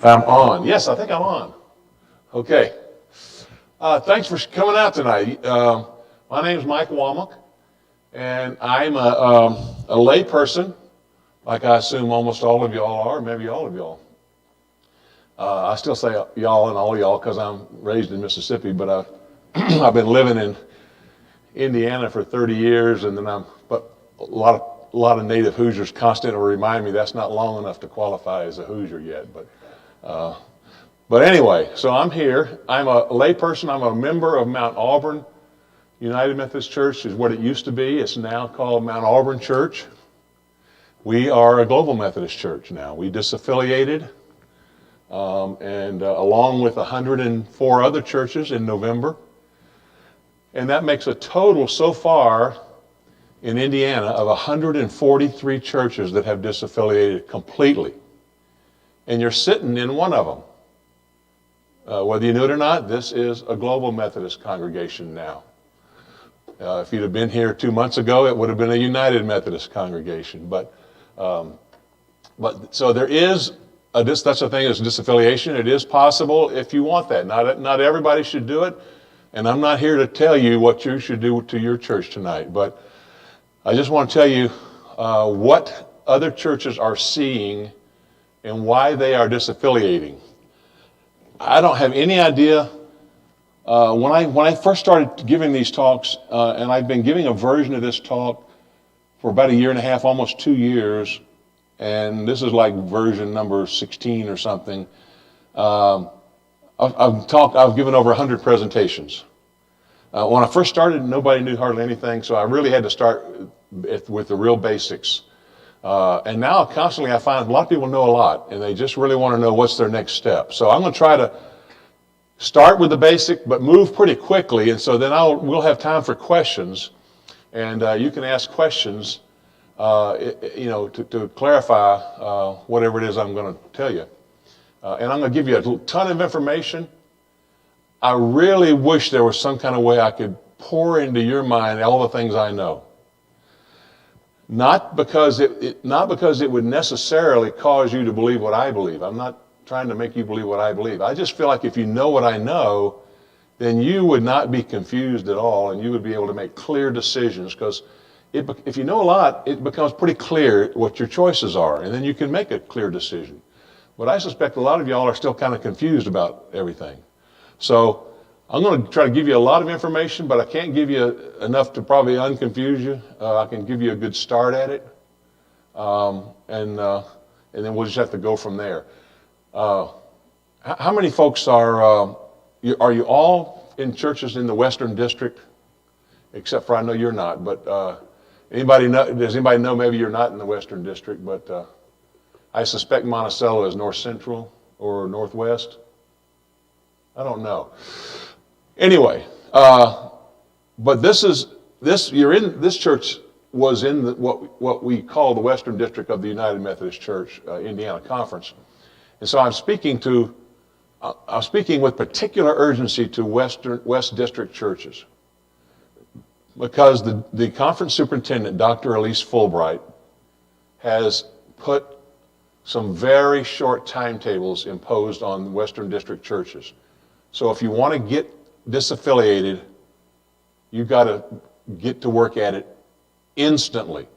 I'm on. Yes, I think I'm on. Okay. Thanks for coming out tonight. My name is Mike Womack, and I'm a lay person, like I assume almost all of y'all are, maybe all of y'all. I still say y'all and all y'all because I'm raised in Mississippi, but I've been living in Indiana for 30 years, and then but a lot of native Hoosiers constantly remind me that's not long enough to qualify as a Hoosier yet. But anyway, so I'm here. I'm a lay person. I'm a member of Mount Auburn United Methodist Church, is what it used to be. It's now called Mount Auburn Church. We are a global Methodist church now. We disaffiliated, and along with 104 other churches in November. And that makes a total so far in Indiana of 143 churches that have disaffiliated completely. And you're sitting in one of them. Whether you knew it or not, this is a global Methodist congregation now. If you'd have been here 2 months ago, it would have been a United Methodist congregation. But so there is such a thing as disaffiliation. It is possible if you want that. Not everybody should do it, and I'm not here to tell you what you should do to your church tonight. But I just want to tell you what other churches are seeing and why they are disaffiliating. I don't have any idea. When I first started giving these talks, and I've been giving a version of this talk for about 1.5 years, almost 2 years, and this is like version number 16 or something. I've given over 100 presentations. When I first started, nobody knew hardly anything, so I really had to start with the real basics. And now constantly I find a lot of people know a lot, and they just really want to know what's their next step. So I'm going to try to start with the basic, but move pretty quickly, and so then we'll have time for questions, and you can ask questions, to clarify whatever it is I'm going to tell you. And I'm going to give you a ton of information. I really wish there was some kind of way I could pour into your mind all the things I know. Not because it would necessarily cause you to believe what I believe. I'm not trying to make you believe what I believe. I just feel like if you know what I know, then you would not be confused at all, and you would be able to make clear decisions, because if you know a lot, it becomes pretty clear what your choices are, and then you can make a clear decision. But I suspect a lot of y'all are still kind of confused about everything. So I'm going to try to give you a lot of information, but I can't give you enough to probably unconfuse you. I can give you a good start at it, and then we'll just have to go from there. How many folks are you all in churches in the Western District? Except for I know you're not, but does anybody know maybe you're not in the Western District, but I suspect Monticello is North Central or Northwest. I don't know. Anyway, but this church was in what we call the Western District of the United Methodist Church, Indiana Conference. And so I'm speaking with particular urgency to West District churches, because the conference superintendent, Dr. Elise Fulbright, has put some very short timetables imposed on Western District churches. So if you want to get disaffiliated, you've got to get to work at it instantly.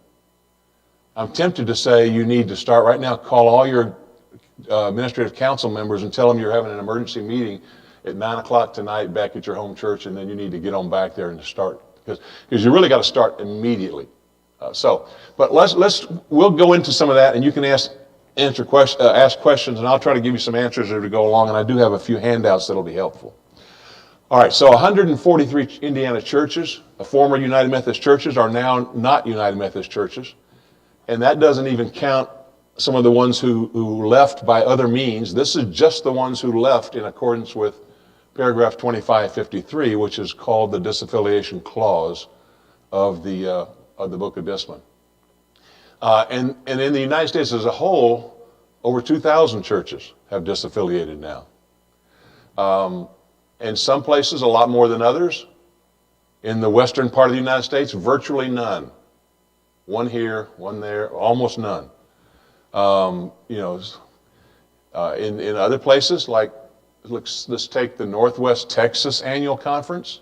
I'm tempted to say you need to start right now, call all your administrative council members and tell them you're having an emergency meeting at 9 o'clock tonight back at your home church, and then you need to get on back there and start, because you really got to start immediately. But we'll go into some of that, and you can ask questions, and I'll try to give you some answers as we go along, and I do have a few handouts that'll be helpful. All right, so 143 Indiana churches, former United Methodist churches, are now not United Methodist churches, and that doesn't even count some of the ones who left by other means. This is just the ones who left in accordance with paragraph 2553, which is called the disaffiliation clause of the Book of Discipline. And in the United States as a whole, over 2,000 churches have disaffiliated now. In some places, a lot more than others. In the western part of the United States, virtually none. One here, one there, almost none. In other places, like let's take the Northwest Texas Annual Conference.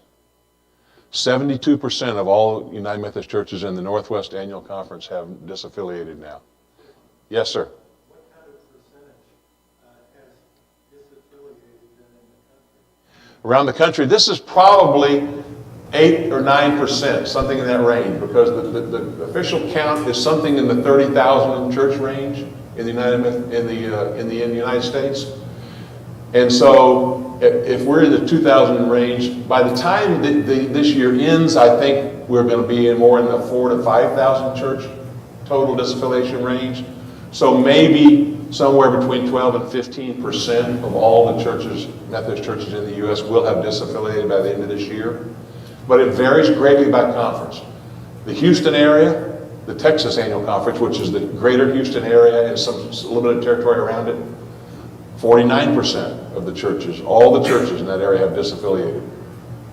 72% of all United Methodist churches in the Northwest Annual Conference have disaffiliated now. Yes, sir. What kind of percentage has disaffiliated in the country? Around the country, this is probably 8 or 9%, something in that range, because the official count is something in the 30,000 church range in the United States. And so if we're in the 2,000 range, by the time this year ends, I think we're going to be more in the 4,000 to 5,000 church total disaffiliation range. So maybe somewhere between 12 and 15% of all the churches, Methodist churches in the U.S. will have disaffiliated by the end of this year. But it varies greatly by conference. The Houston area, the Texas Annual Conference, which is the greater Houston area and some limited territory around it, 49% of the churches, all the churches in that area have disaffiliated.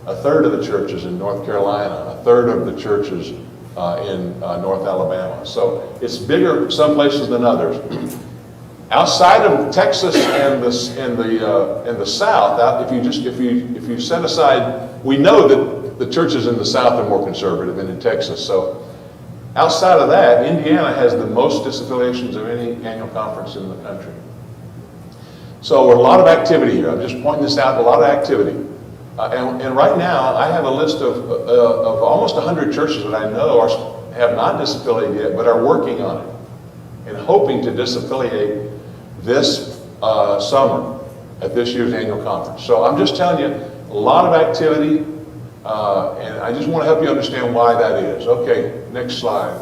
A third of the churches in North Carolina, a third of the churches in North Alabama. So it's bigger some places than others. Outside of Texas and the South, if you set aside, we know that the churches in the South are more conservative than in Texas. So outside of that, Indiana has the most disaffiliations of any annual conference in the country. So a lot of activity here. I'm just pointing this out, a lot of activity. And right now, I have a list of almost 100 churches that I know have not disaffiliated yet, but are working on it and hoping to disaffiliate this summer at this year's annual conference. So I'm just telling you, a lot of activity, and I just want to help you understand why that is. Okay, next slide.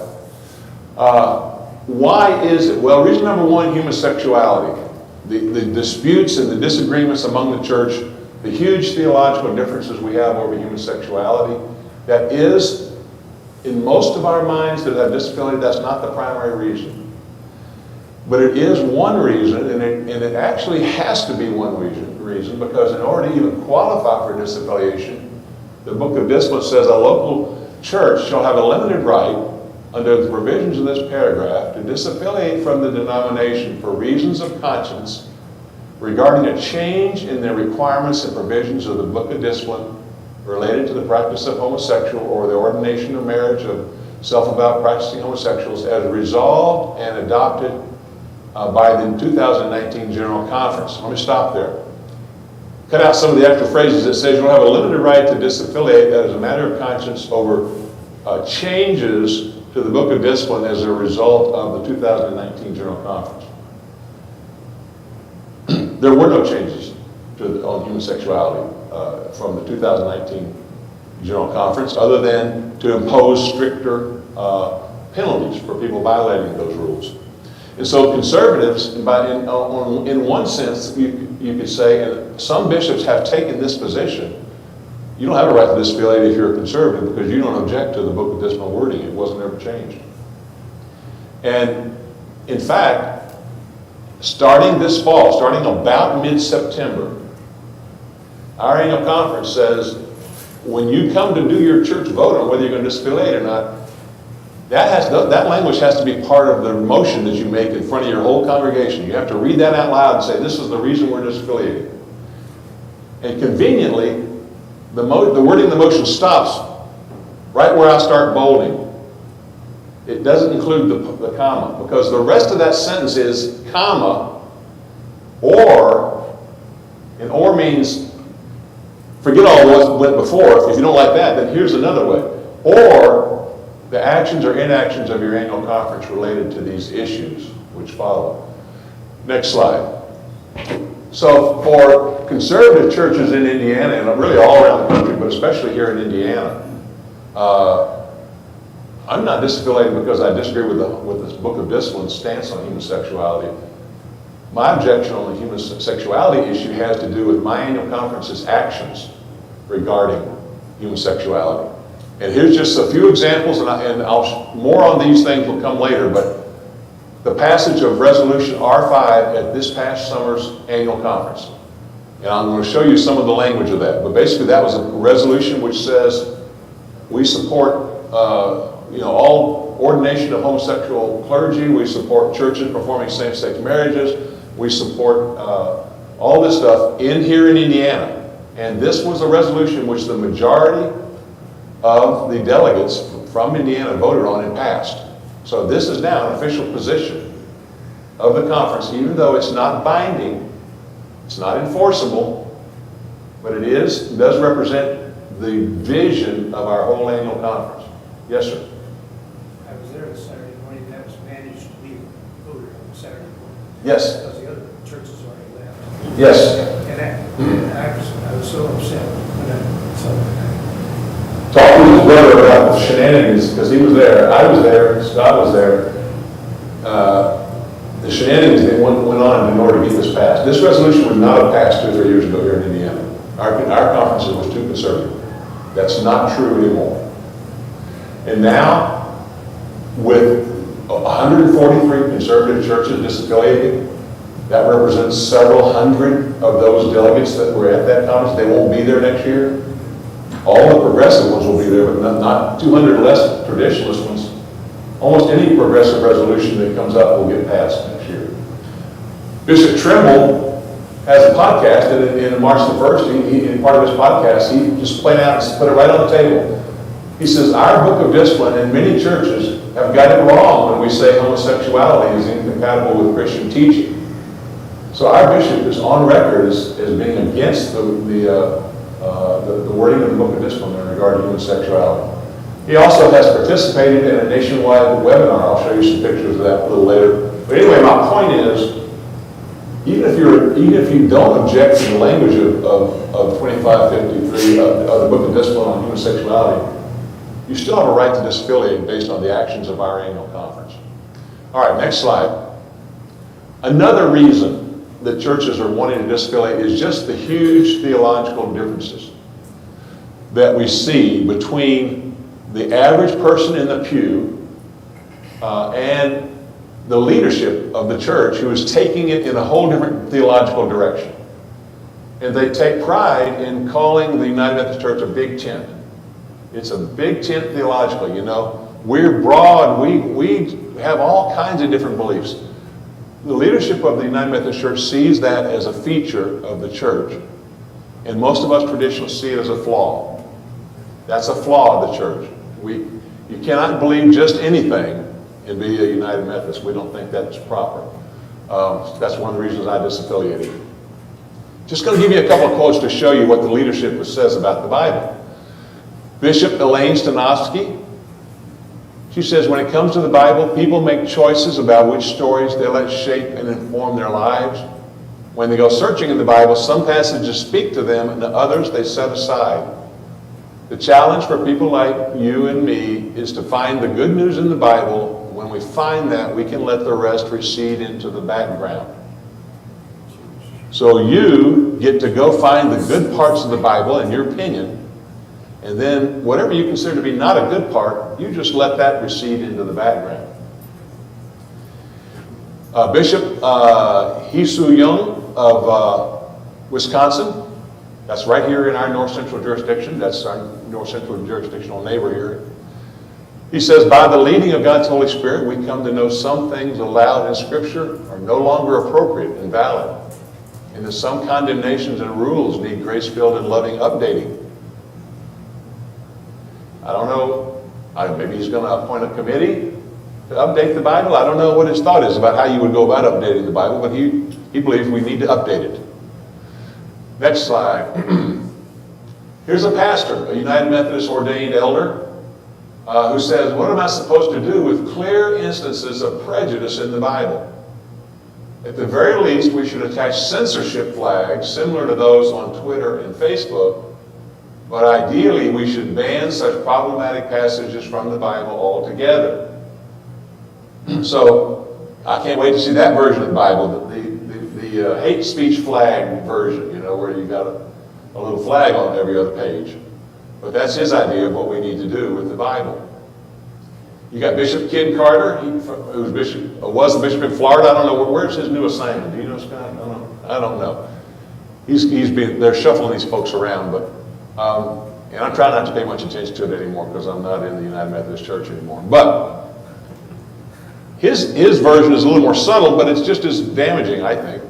Why is it? Well, reason number one, human sexuality. The disputes and the disagreements among the church, the huge theological differences we have over human sexuality, that is, in most of our minds that have disaffiliated, that's not the primary reason. But it is one reason, and it actually has to be one reason, because in order to even qualify for disaffiliation, the Book of Discipline says a local church shall have a limited right, under the provisions of this paragraph, to disaffiliate from the denomination for reasons of conscience regarding a change in the requirements and provisions of the Book of Discipline related to the practice of homosexual or the ordination of marriage of self-avowed practicing homosexuals as resolved and adopted by the 2019 General Conference. Let me stop there. Cut out some of the extra phrases that says you'll have a limited right to disaffiliate as a matter of conscience over changes to the Book of Discipline as a result of the 2019 General Conference. There were no changes on human sexuality from the 2019 General Conference, other than to impose stricter penalties for people violating those rules. And so conservatives, in one sense, you could say, and some bishops have taken this position, you don't have a right to disaffiliate if you're a conservative because you don't object to the Book of Discipline wording. It wasn't ever changed. And in fact, starting this fall, starting about mid-September, our annual conference says when you come to do your church vote on whether you're going to disaffiliate or not, that language has to be part of the motion that you make in front of your whole congregation. You have to read that out loud and say, this is the reason we're disaffiliating. And conveniently, the wording of the motion stops right where I start bolding. It doesn't include the comma, because the rest of that sentence is comma, or, and or means, forget all what went before. If you don't like that, then here's another way. Or the actions or inactions of your annual conference related to these issues which follow. Next slide. So for conservative churches in Indiana, and really all around the country, but especially here in Indiana, I'm not disaffiliated because I disagree with this Book of Discipline's stance on human sexuality. My objection on the human sexuality issue has to do with my annual conference's actions regarding human sexuality. And here's just a few examples, and more on these things will come later, but the passage of Resolution R5 at this past summer's annual conference. And I'm going to show you some of the language of that. But basically that was a resolution which says we support all ordination of homosexual clergy. We support churches performing same-sex marriages. We support all this stuff here in Indiana. And this was a resolution which the majority of the delegates from Indiana voted on and passed. So this is now an official position of the conference, even though it's not binding, it's not enforceable, but it does represent the vision of our whole annual conference. Yes, sir. I was there this Saturday morning. That was managed to be voted on Saturday morning. Yes. Because the other churches already left. Yes. And I was so upset when I saw that. Talk to his brother about the shenanigans, because he was there, I was there, Scott was there. The shenanigans that went on in order to get this passed. This resolution would not have passed 2 or 3 years ago here in Indiana. Our conference was too conservative. That's not true anymore. And now, with 143 conservative churches disaffiliated, that represents several hundred of those delegates that were at that conference. They won't be there next year. All the progressive ones will be there, but not 200 less traditionalist ones. Almost any progressive resolution that comes up will get passed next year. Bishop Trimble has a podcast, and in March the 1st, in part of his podcast, he just plain out and put it right on the table. He says, our book of discipline in many churches have got it wrong when we say homosexuality is incompatible with Christian teaching. So our bishop is on record as being against the wording of the book of discipline in regard to homosexuality. He also has participated in a nationwide webinar. I'll show you some pictures of that a little later. But anyway, my point is, even if you don't object to the language of 2553 of the book of discipline on homosexuality, you still have a right to disaffiliate based on the actions of our annual conference. All right, next slide. Another reason that churches are wanting to disaffiliate is just the huge theological differences that we see between the average person in the pew and the leadership of the church, who is taking it in a whole different theological direction. And they take pride in calling the United Methodist Church a big tent. It's a big tent theologically, you know. We're broad, we have all kinds of different beliefs. The leadership of the United Methodist Church sees that as a feature of the church, and most of us traditionalists see it as a flaw. That's a flaw of the church. You cannot believe just anything and be a United Methodist. We don't think that's proper. That's one of the reasons I disaffiliated. Just going to give you a couple of quotes to show you what the leadership says about the Bible. Bishop Elaine Stanovsky, she says, when it comes to the Bible, people make choices about which stories they let shape and inform their lives. When they go searching in the Bible, some passages speak to them and others they set aside. The challenge for people like you and me is to find the good news in the Bible. When we find that, we can let the rest recede into the background. So you get to go find the good parts of the Bible, in your opinion, and then whatever you consider to be not a good part, you just let that recede into the background. Bishop Hee-Soo Young of Wisconsin, that's right here in our north central jurisdiction, that's our north central jurisdictional neighbor here. He says, by the leading of God's Holy Spirit, we come to know some things allowed in Scripture are no longer appropriate and valid, and that some condemnations and rules need grace-filled and loving updating. I don't know, maybe he's going to appoint a committee to update the Bible. I don't know what his thought is about how you would go about updating the Bible, but he believes we need to update it. Next slide. Here's a pastor, a United Methodist ordained elder, who says, what am I supposed to do with clear instances of prejudice in the Bible? At the very least, we should attach censorship flags similar to those on Twitter and Facebook, but ideally we should ban such problematic passages from the Bible altogether. So I can't wait to see that version of the Bible, the hate speech flag version, you know, where you got a little flag on every other page. But that's his idea of what we need to do with the Bible. You got Bishop Ken Carter, who's was the bishop in Florida. I don't know, where's his new assignment? Do you know, Scott? I don't know. They're shuffling these folks around, but and I'm trying not to pay much attention to it anymore because I'm not in the United Methodist Church anymore. But his version is a little more subtle, but it's just as damaging, I think.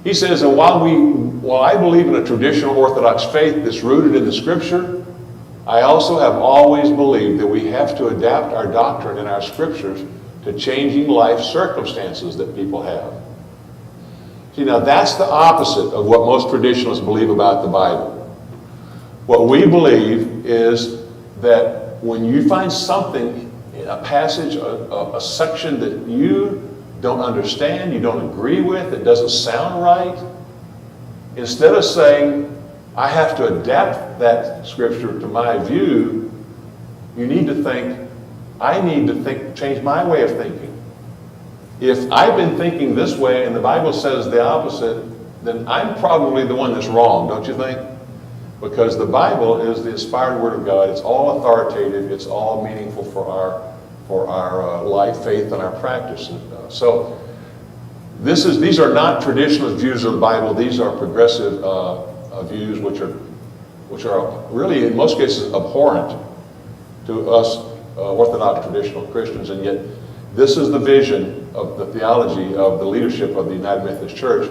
He says, and while I believe in a traditional Orthodox faith that's rooted in the Scripture, I also have always believed that we have to adapt our doctrine and our Scriptures to changing life circumstances that people have. See, now that's the opposite of what most traditionalists believe about the Bible. What we believe is that when you find something, a passage, a section that you don't understand, you don't agree with, it doesn't sound right, instead of saying, I have to adapt that scripture to my view, you need to think, I need to change my way of thinking. If I've been thinking this way and the Bible says the opposite, then I'm probably the one that's wrong, don't you think? Because the Bible is the inspired Word of God. It's all authoritative. It's all meaningful for our life, faith, and our practice. So these are not traditionalist views of the Bible. These are progressive views, which are really in most cases abhorrent to us Orthodox traditional Christians, and yet this is the vision of the theology of the leadership of the United Methodist Church.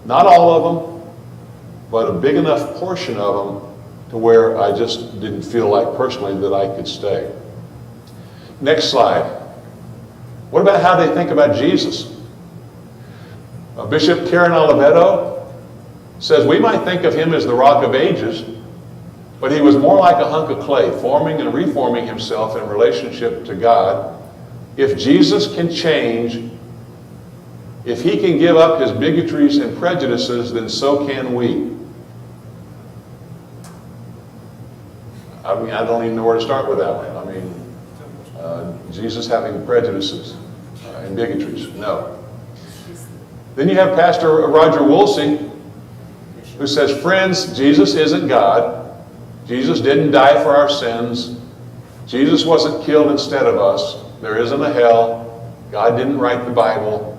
Not all of them, but a big enough portion of them to where I just didn't feel like personally that I could stay. Next slide. What about how they think about Jesus? Bishop Karen Oliveto says, we might think of him as the Rock of Ages, but he was more like a hunk of clay, forming and reforming himself in relationship to God. If Jesus can change, if he can give up his bigotries and prejudices, then so can we. I mean, I don't even know where to start with that one. I mean, Jesus having prejudices and bigotries, no. Then you have Pastor Roger Woolsey, who says, friends, Jesus isn't God. Jesus didn't die for our sins. Jesus wasn't killed instead of us. There isn't a hell. God didn't write the Bible.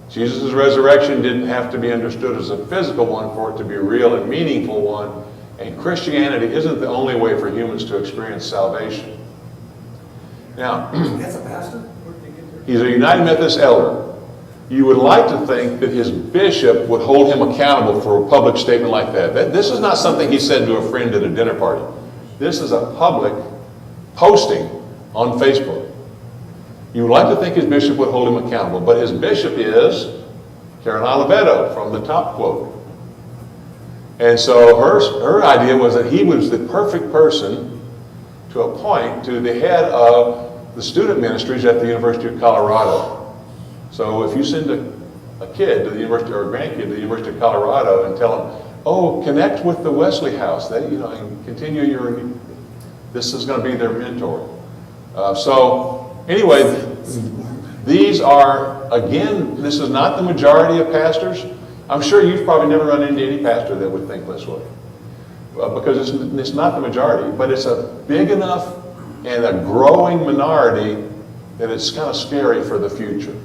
Jesus' resurrection didn't have to be understood as a physical one for it to be a real and meaningful one. And Christianity isn't the only way for humans to experience salvation. Now, That's a pastor? he's a United Methodist elder. You would like to think that his bishop would hold him accountable for a public statement like that. This is not something he said to a friend at a dinner party. This is a public posting on Facebook. You would like to think his bishop would hold him accountable, but his bishop is Karen Oliveto from the top quote. And so her idea was that he was the perfect person to appoint to the head of the student ministries at the University of Colorado. So if you send a kid to the university or a grandkid to the University of Colorado and tell them, oh, connect with the Wesley House, and continue this is going to be their mentor. So anyway, these are, again, this is not the majority of pastors. I'm sure you've probably never run into any pastor that would think this way. Because it's not the majority, but it's a big enough and a growing minority that it's kind of scary for the future.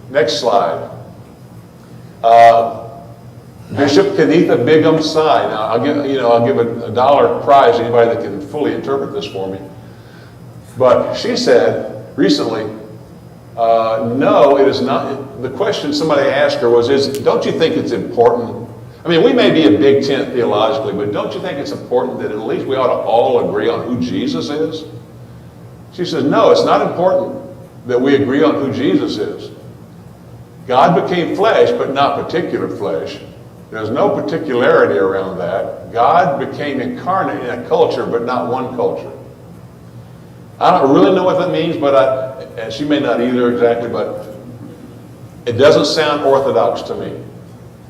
Next slide. Bishop Kenitha Bigham Sai. Now I'll give a $1 prize to anybody that can fully interpret this for me. But she said recently, no, it is not. The question somebody asked her was, don't you think it's important? I mean, we may be a big tent theologically, but don't you think it's important that at least we ought to all agree on who Jesus is? She says, no, it's not important that we agree on who Jesus is. God became flesh, but not particular flesh. There's no particularity around that. God became incarnate in a culture, but not one culture. I don't really know what that means, but and she may not either exactly, but it doesn't sound orthodox to me.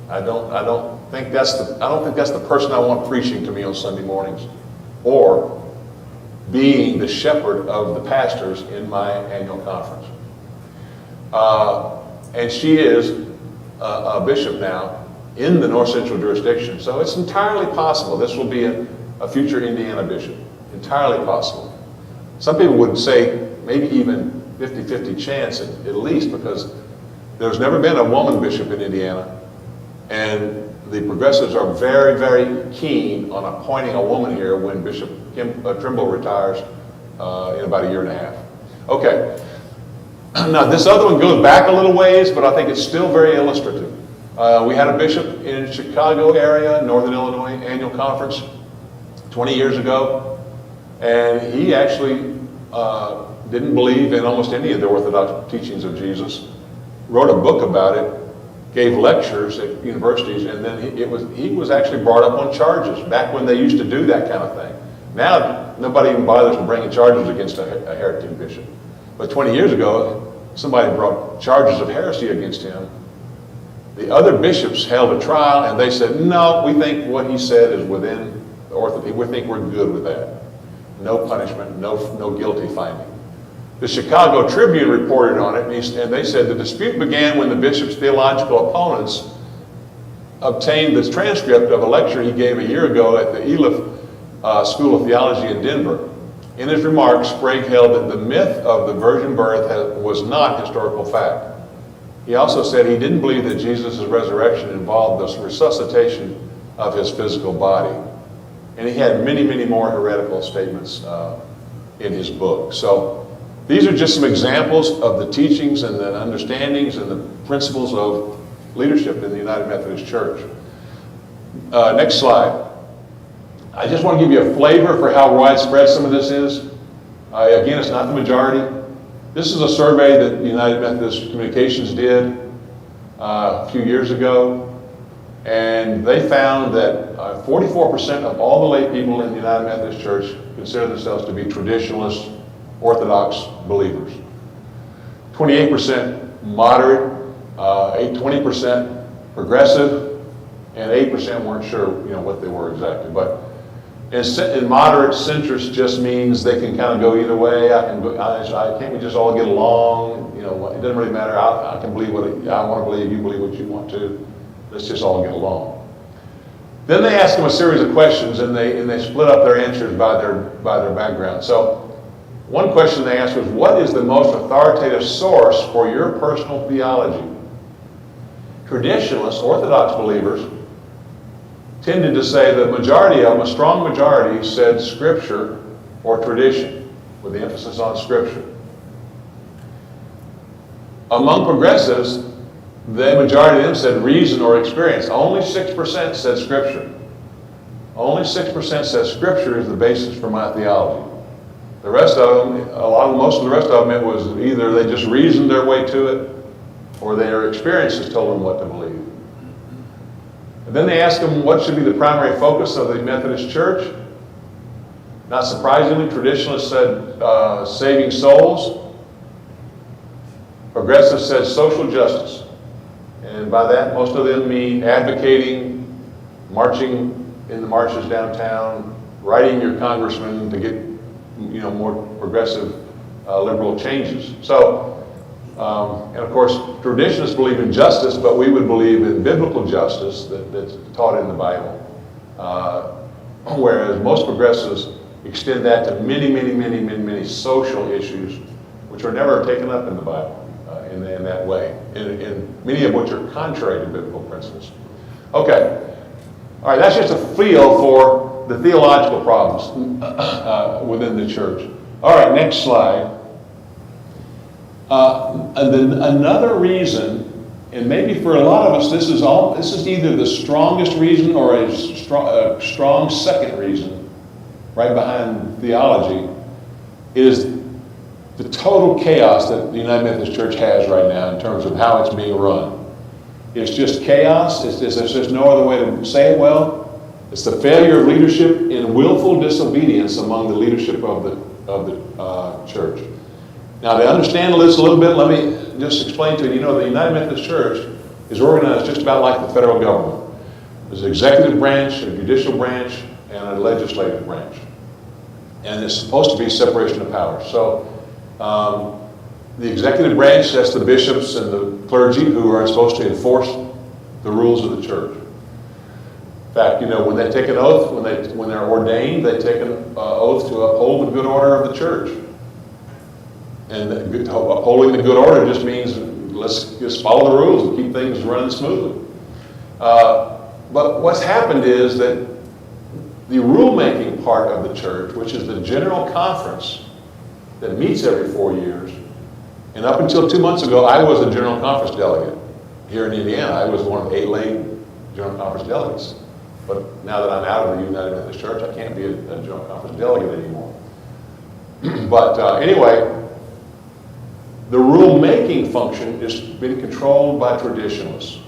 I don't think that's the person I want preaching to me on Sunday mornings, or being the shepherd of the pastors in my annual conference. And she is a bishop now in the North Central jurisdiction, so it's entirely possible this will be a future Indiana bishop. Entirely possible. Some people would say maybe even 50-50 chance at least, because there's never been a woman bishop in Indiana, and the progressives are very, very keen on appointing a woman here when Bishop Trimble retires in about a year and a half. Okay. Now this other one goes back a little ways, but I think it's still very illustrative. We had a bishop in Chicago area, Northern Illinois, annual conference 20 years ago, and he actually didn't believe in almost any of the Orthodox teachings of Jesus, wrote a book about it, gave lectures at universities, and then he was actually brought up on charges back when they used to do that kind of thing. Now, nobody even bothers to bring charges against a heretic bishop. But 20 years ago, somebody brought charges of heresy against him. The other bishops held a trial, and they said, no, we think what he said is within the orthodoxy. We think we're good with that. No punishment, no guilty finding. The Chicago Tribune reported on it, and they said the dispute began when the bishop's theological opponents obtained the transcript of a lecture he gave a year ago at the Elif School of Theology in Denver. In his remarks, Sprague held that the myth of the virgin birth was not historical fact. He also said he didn't believe that Jesus' resurrection involved the resuscitation of his physical body. And he had many, many more heretical statements in his book. So these are just some examples of the teachings and the understandings and the principles of leadership in the United Methodist Church. Next slide. I just want to give you a flavor for how widespread some of this is. Again, it's not the majority. This is a survey that the United Methodist Communications did a few years ago, and they found that 44% of all the lay people in the United Methodist Church consider themselves to be traditionalist, Orthodox believers. 28% moderate, 20% progressive, and 8% weren't sure, what they were exactly. But in moderate, centrist just means they can kind of go either way. Can't we just all get along? It doesn't really matter. I can believe what I want to believe. You believe what you want to. Let's just all get along. Then they ask them a series of questions, and they split up their answers by their background. So one question they asked was, what is the most authoritative source for your personal theology? Traditionalists, Orthodox believers, tended to say the majority of them, a strong majority, said Scripture or tradition, with the emphasis on Scripture. Among progressives, the majority of them said reason or experience. Only 6% said Scripture. Only 6% said Scripture is the basis for my theology. The rest of them, most of the rest of them, it was either they just reasoned their way to it, or their experiences told them what to believe. And then they asked them what should be the primary focus of the Methodist Church. Not surprisingly, traditionalists said saving souls. Progressives said social justice. And by that, most of them mean advocating, marching in the marches downtown, writing your congressman to get more progressive liberal changes. So, and of course, traditionalists believe in justice, but we would believe in biblical justice that's taught in the Bible. Whereas most progressives extend that to many social issues, which are never taken up in the Bible in that way, and many of which are contrary to biblical principles. Okay, all right, that's just a feel for the theological problems within the church. All right, next slide. And then another reason, and maybe for a lot of us, this is either the strongest reason or a strong second reason, right behind theology, is the total chaos that the United Methodist Church has right now in terms of how it's being run. It's just chaos. There's just no other way to say it well. It's the failure of leadership in willful disobedience among the leadership of the church. Now, to understand this a little bit, let me just explain to you. The United Methodist Church is organized just about like the federal government. There's an executive branch, a judicial branch, and a legislative branch. And it's supposed to be separation of powers. So the executive branch, that's the bishops and the clergy who are supposed to enforce the rules of the church. In fact, when they take an oath, when they're ordained, they take an oath to uphold the good order of the church. And upholding the good order just means let's just follow the rules and keep things running smoothly. But what's happened is that the rulemaking part of the church, which is the general conference that meets every 4 years, and up until 2 months ago, I was a general conference delegate. here in Indiana, I was one of 8 lay General Conference delegates. But now that I'm out of the United Methodist Church, I can't be a General Conference delegate anymore. But anyway, the rule-making function has been controlled by traditionalists,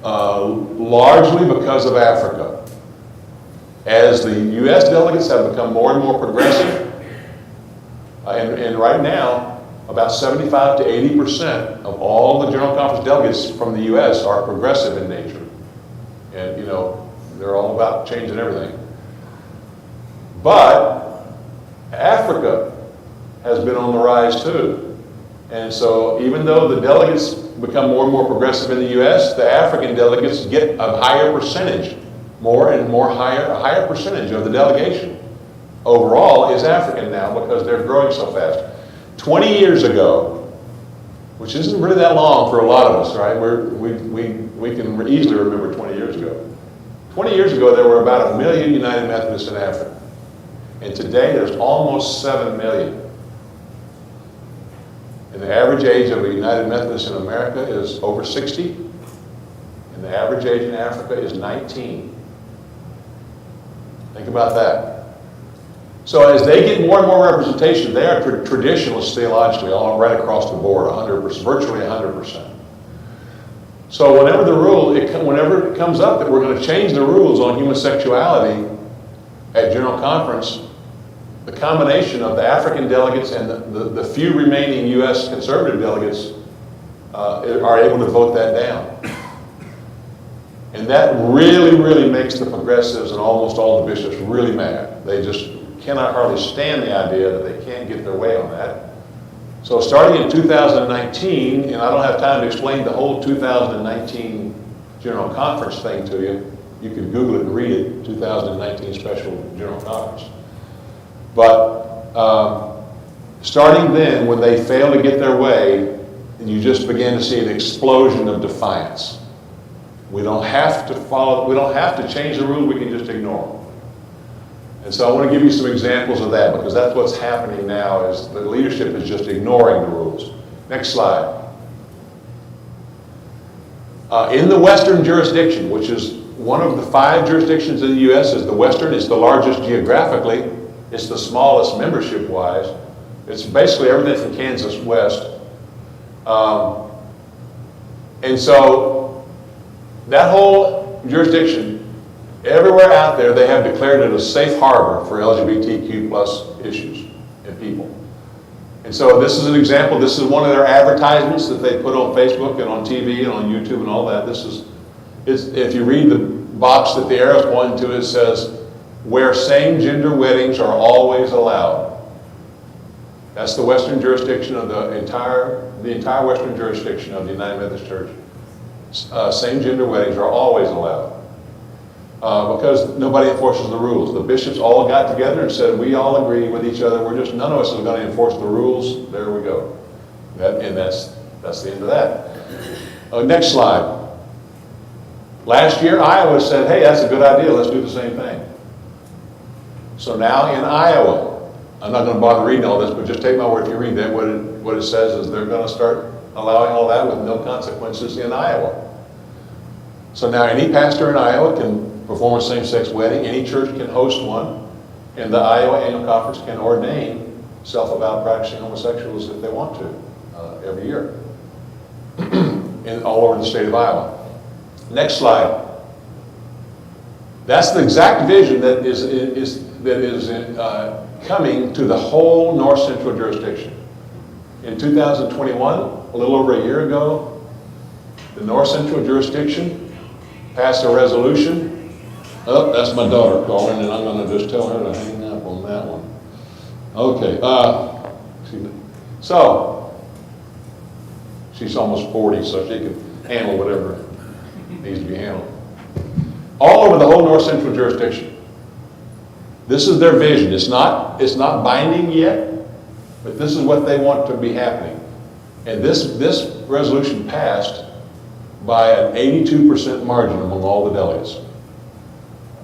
largely because of Africa. As the U.S. delegates have become more and more progressive, and right now, about 75 to 80% of all the General Conference delegates from the U.S. are progressive in nature. And, you know, they're all about changing everything. But Africa has been on the rise too. And so even though the delegates become more and more progressive in the U.S., the African delegates get a higher percentage, a higher percentage of the delegation overall is African now because they're growing so fast. 20 years ago, which isn't really that long for a lot of us, right? We can easily remember 20 years ago. 20 years ago, there were about 1 million United Methodists in Africa. And today, there's almost 7 million. And the average age of a United Methodist in America is over 60. And the average age in Africa is 19. Think about that. So as they get more and more representation, they are traditionalists theologically, all right across the board, 100%, virtually 100%. So whenever it comes up that we're going to change the rules on homosexuality at General Conference, the combination of the African delegates and the few remaining U.S. conservative delegates are able to vote that down. And that really, really makes the progressives and almost all the bishops really mad. They just cannot hardly stand the idea that they can't get their way on that. So starting in 2019, and I don't have time to explain the whole 2019 General Conference thing to you. You can Google it and read it, 2019 Special General Conference. But starting then, when they fail to get their way, you just begin to see an explosion of defiance. We don't have to change the rules, we can just ignore them. And so I want to give you some examples of that because that's what's happening now is the leadership is just ignoring the rules. Next slide. In the Western jurisdiction, which is one of the 5 jurisdictions in the U.S., is the Western, it's the largest geographically, it's the smallest membership-wise. It's basically everything from Kansas west. And so that whole jurisdiction, everywhere out there, they have declared it a safe harbor for LGBTQ plus issues and people. And so this is an example. This is one of their advertisements that they put on Facebook and on TV and on YouTube and all that. If you read the box that the arrow's pointing to, it says, where same-gender weddings are always allowed. That's the Western jurisdiction of the entire Western jurisdiction of the United Methodist Church. Same-gender weddings are always allowed. Because nobody enforces the rules. The bishops all got together and said, we all agree with each other. None of us is going to enforce the rules. There we go. And that's the end of that. Next slide. Last year, Iowa said, hey, that's a good idea. Let's do the same thing. So now in Iowa, I'm not going to bother reading all this, but just take my word if you read that. What it says is they're going to start allowing all that with no consequences in Iowa. So now any pastor in Iowa can perform a same-sex wedding. Any church can host one. And the Iowa Annual Conference can ordain self-avowed practicing homosexuals if they want to every year all over the state of Iowa. Next slide. That's the exact vision that is coming to the whole North Central jurisdiction. In 2021, a little over a year ago, the North Central jurisdiction passed a resolution. Oh, that's my daughter calling, and I'm going to just tell her to hang up on that one. Okay. So, she's almost 40, so she can handle whatever needs to be handled. All over the whole North Central jurisdiction. This is their vision. It's not binding yet, but this is what they want to be happening. And this resolution passed by an 82% margin among all the delegates.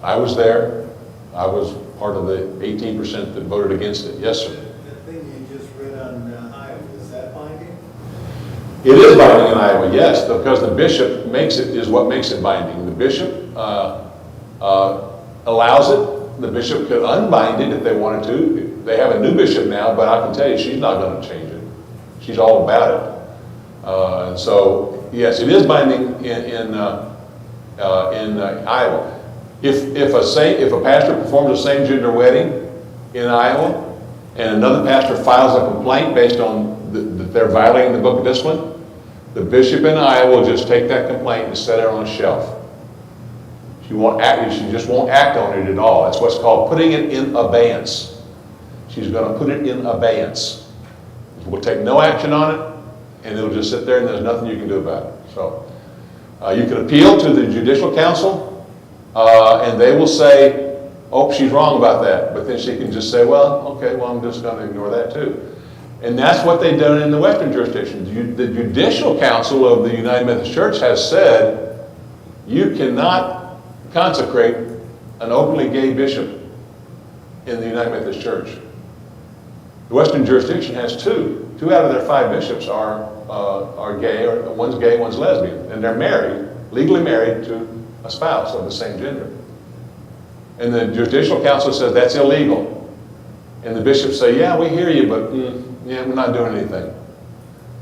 I was there. I was part of the 18% that voted against it. Yes, sir. The thing you just read on Iowa, is that binding? It is binding in Iowa, yes, because the bishop is what makes it binding. The bishop allows it. The bishop could unbind it if they wanted to. They have a new bishop now, but I can tell you she's not going to change it. She's all about it. And so, yes, it is binding in Iowa. If a pastor performs a same-gender wedding in Iowa, and another pastor files a complaint based on that they're violating the book of discipline, the bishop in Iowa will just take that complaint and set it on a shelf. She just won't act on it at all. That's what's called putting it in abeyance. She's going to put it in abeyance. We'll take no action on it, and it'll just sit there, and there's nothing you can do about it. So you can appeal to the judicial council, and they will say, oh, she's wrong about that. But then she can just say, well, okay, well, I'm just going to ignore that too. And that's what they've done in the Western jurisdictions. The judicial council of the United Methodist Church has said, you cannot consecrate an openly gay bishop in the United Methodist Church. The Western jurisdiction has two. 2 out of their 5 bishops are gay, or one's gay, one's lesbian, and they're married, legally married to a spouse of the same gender. And the judicial council says that's illegal. And the bishops say, yeah, we hear you, but yeah, we're not doing anything.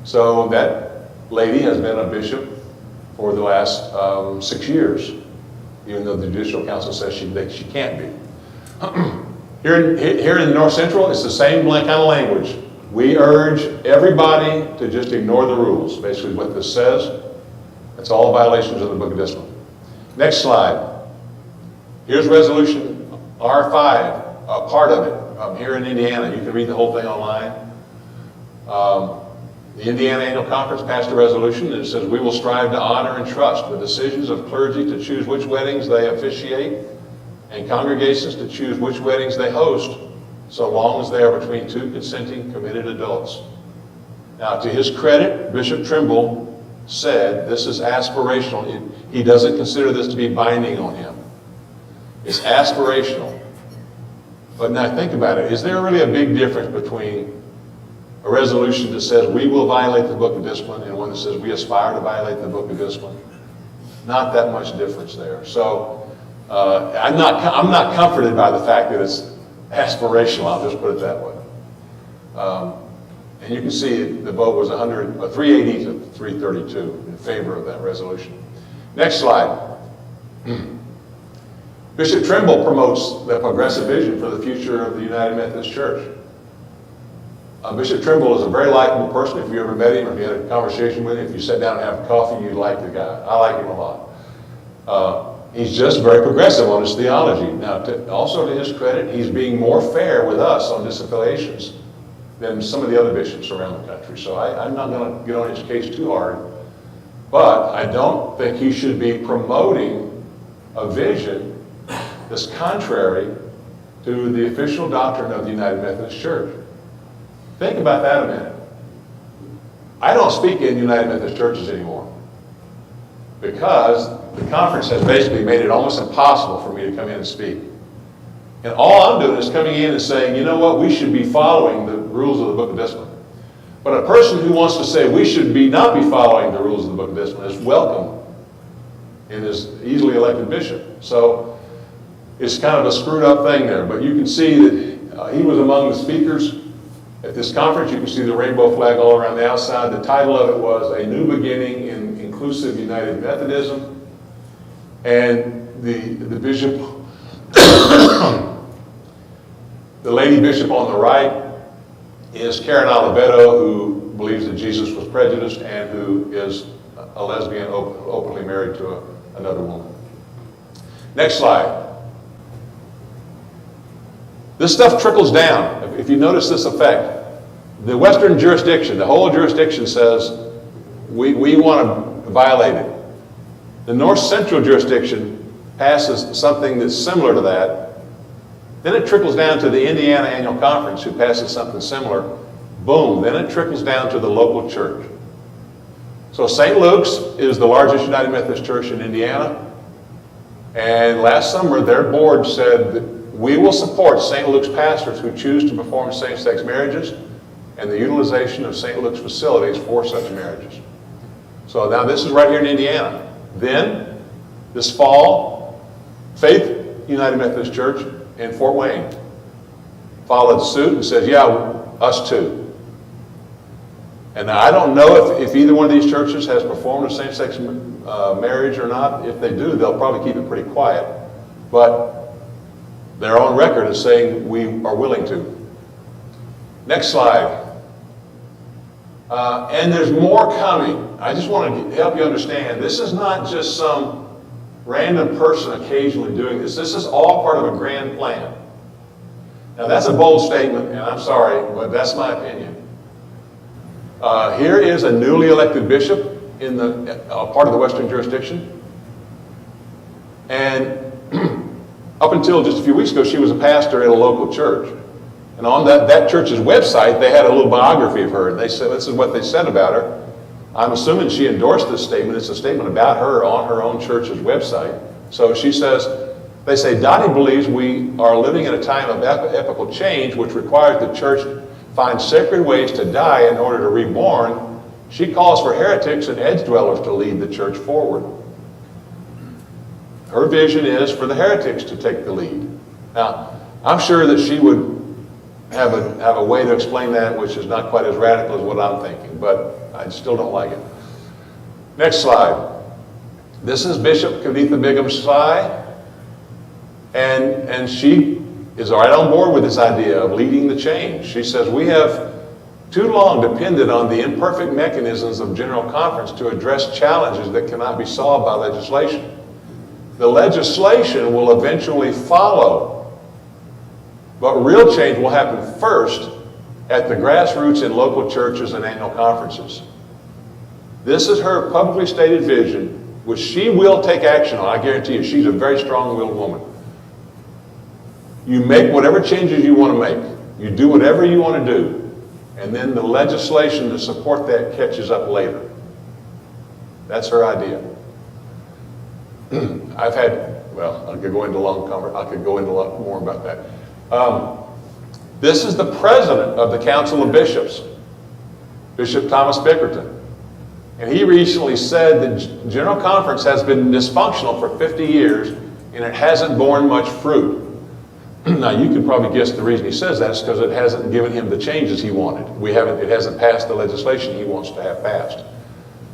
So that lady has been a bishop for the last 6 years, even though the judicial council says she can't be. Here in North Central, it's the same kind of language. We urge everybody to just ignore the rules, basically what this says. It's all violations of the Book of Discipline. Next slide. Here's resolution R5, a part of it, here in Indiana. You can read the whole thing online. The Indiana Annual Conference passed a resolution that says we will strive to honor and trust the decisions of clergy to choose which weddings they officiate and congregations to choose which weddings they host, so long as they are between 2 consenting, committed adults. Now, to his credit, Bishop Trimble said this is aspirational. He doesn't consider this to be binding on him. It's aspirational. But now think about it. Is there really a big difference between a resolution that says we will violate the Book of Discipline and one that says we aspire to violate the Book of Discipline? Not that much difference there. So I'm not comforted by the fact that it's aspirational. I'll just put it that way. And you can see the vote was 380 to 332 in favor of that resolution. Next slide. Bishop Trimble promotes the progressive vision for the future of the United Methodist Church. Bishop Trimble is a very likable person. If you ever met him or if you had a conversation with him, if you sat down and have coffee, you'd like the guy. I like him a lot. He's just very progressive on his theology. Now, also to his credit, he's being more fair with us on disaffiliations than some of the other bishops around the country. So I'm not going to get on his case too hard. But I don't think he should be promoting a vision that's contrary to the official doctrine of the United Methodist Church. Think about that a minute. I don't speak in United Methodist churches anymore because the conference has basically made it almost impossible for me to come in and speak. And all I'm doing is coming in and saying, you know what, we should be following the rules of the Book of Discipline. But a person who wants to say we should not be following the rules of the Book of Discipline is welcome in his easily elected bishop. So it's kind of a screwed up thing there. But you can see that he was among the speakers at this conference. You can see the rainbow flag all around the outside. The title of it was A New Beginning in Inclusive United Methodism. And the bishop, the lady bishop on the right is Karen Oliveto, who believes that Jesus was prejudiced and who is a lesbian openly married to another woman. Next slide. This stuff trickles down. If you notice this effect, the Western jurisdiction, the whole jurisdiction says we want to violate it. The North Central jurisdiction passes something that's similar to that. Then it trickles down to the Indiana Annual Conference, who passes something similar. Boom. Then it trickles down to the local church. So St. Luke's is the largest United Methodist church in Indiana. And last summer, their board said that we will support St. Luke's pastors who choose to perform same-sex marriages and the utilization of St. Luke's facilities for such marriages. So now this is right here in Indiana. Then, this fall, Faith United Methodist Church in Fort Wayne followed suit and said, yeah, us too. And now I don't know if either one of these churches has performed a same-sex marriage or not. If they do, they'll probably keep it pretty quiet. But they're on record as saying we are willing to. Next slide. And there's more coming. I just want to help you understand, this is not just some random person occasionally doing this. This is all part of a grand plan. Now that's a bold statement, and I'm sorry, but that's my opinion. Here is a newly elected bishop in the part of the Western jurisdiction. And up until just a few weeks ago, she was a pastor at a local church. And on that church's website, they had a little biography of her. And they said, this is what they said about her. I'm assuming she endorsed this statement. It's a statement about her on her own church's website. So she says, they say, Dottie believes we are living in a time of epochal change which requires the church find sacred ways to die in order to reborn. She calls for heretics and edge dwellers to lead the church forward. Her vision is for the heretics to take the lead. Now, I'm sure that she would have a way to explain that which is not quite as radical as what I'm thinking, but I still don't like it. Next slide. This is Bishop Kavitha Begum Sai, and she is right on board with this idea of leading the change. She says, we have too long depended on the imperfect mechanisms of General Conference to address challenges that cannot be solved by legislation. The legislation will eventually follow, but real change will happen first at the grassroots in local churches and annual conferences. This is her publicly stated vision, which she will take action on. I guarantee you, she's a very strong-willed woman. You make whatever changes you want to make. You do whatever you want to do. And then the legislation to support that catches up later. That's her idea. I've had, well, I could go into a lot more about that. This is the president of the Council of Bishops, Bishop Thomas Bickerton. And he recently said that General Conference has been dysfunctional for 50 years and it hasn't borne much fruit. Now, you can probably guess the reason he says that is because it hasn't given him the changes he wanted. It hasn't passed the legislation he wants to have passed.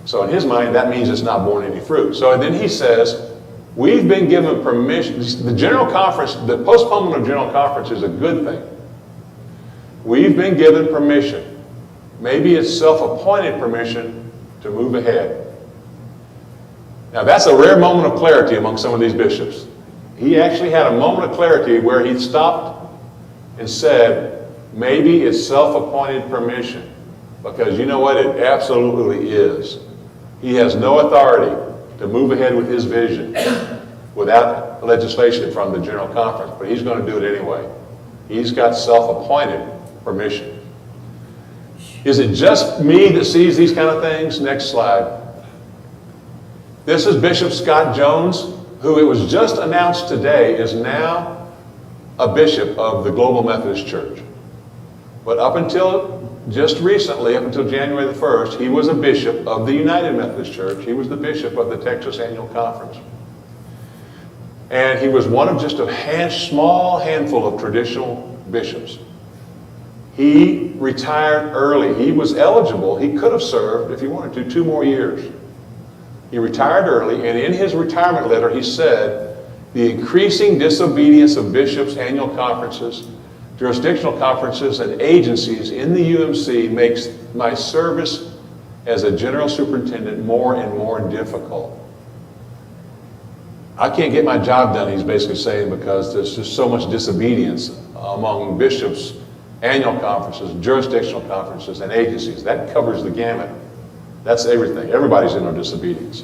So in his mind, that means it's not borne any fruit. So then he says, we've been given permission. The General Conference, the postponement of General Conference is a good thing. We've been given permission. Maybe it's self-appointed permission to move ahead. Now, that's a rare moment of clarity among some of these bishops. He actually had a moment of clarity where he stopped and said, maybe it's self-appointed permission. Because you know what? It absolutely is. He has no authority to move ahead with his vision without legislation from the General Conference. But he's going to do it anyway. He's got self-appointed permission. Is it just me that sees these kind of things? Next slide. This is Bishop Scott Jones, who it was just announced today is now a bishop of the Global Methodist Church. But up until just recently, up until January the 1st, he was a bishop of the United Methodist Church. He was the bishop of the Texas Annual Conference. And he was one of just a small handful of traditional bishops. He retired early. He was eligible. He could have served, if he wanted to, 2 more years. He retired early, and in his retirement letter, he said, the increasing disobedience of bishops' annual conferences, jurisdictional conferences, and agencies in the UMC makes my service as a general superintendent more and more difficult. I can't get my job done, he's basically saying, because there's just so much disobedience among bishops' annual conferences, jurisdictional conferences, and agencies. That covers the gamut. That's everything. Everybody's in our disobedience.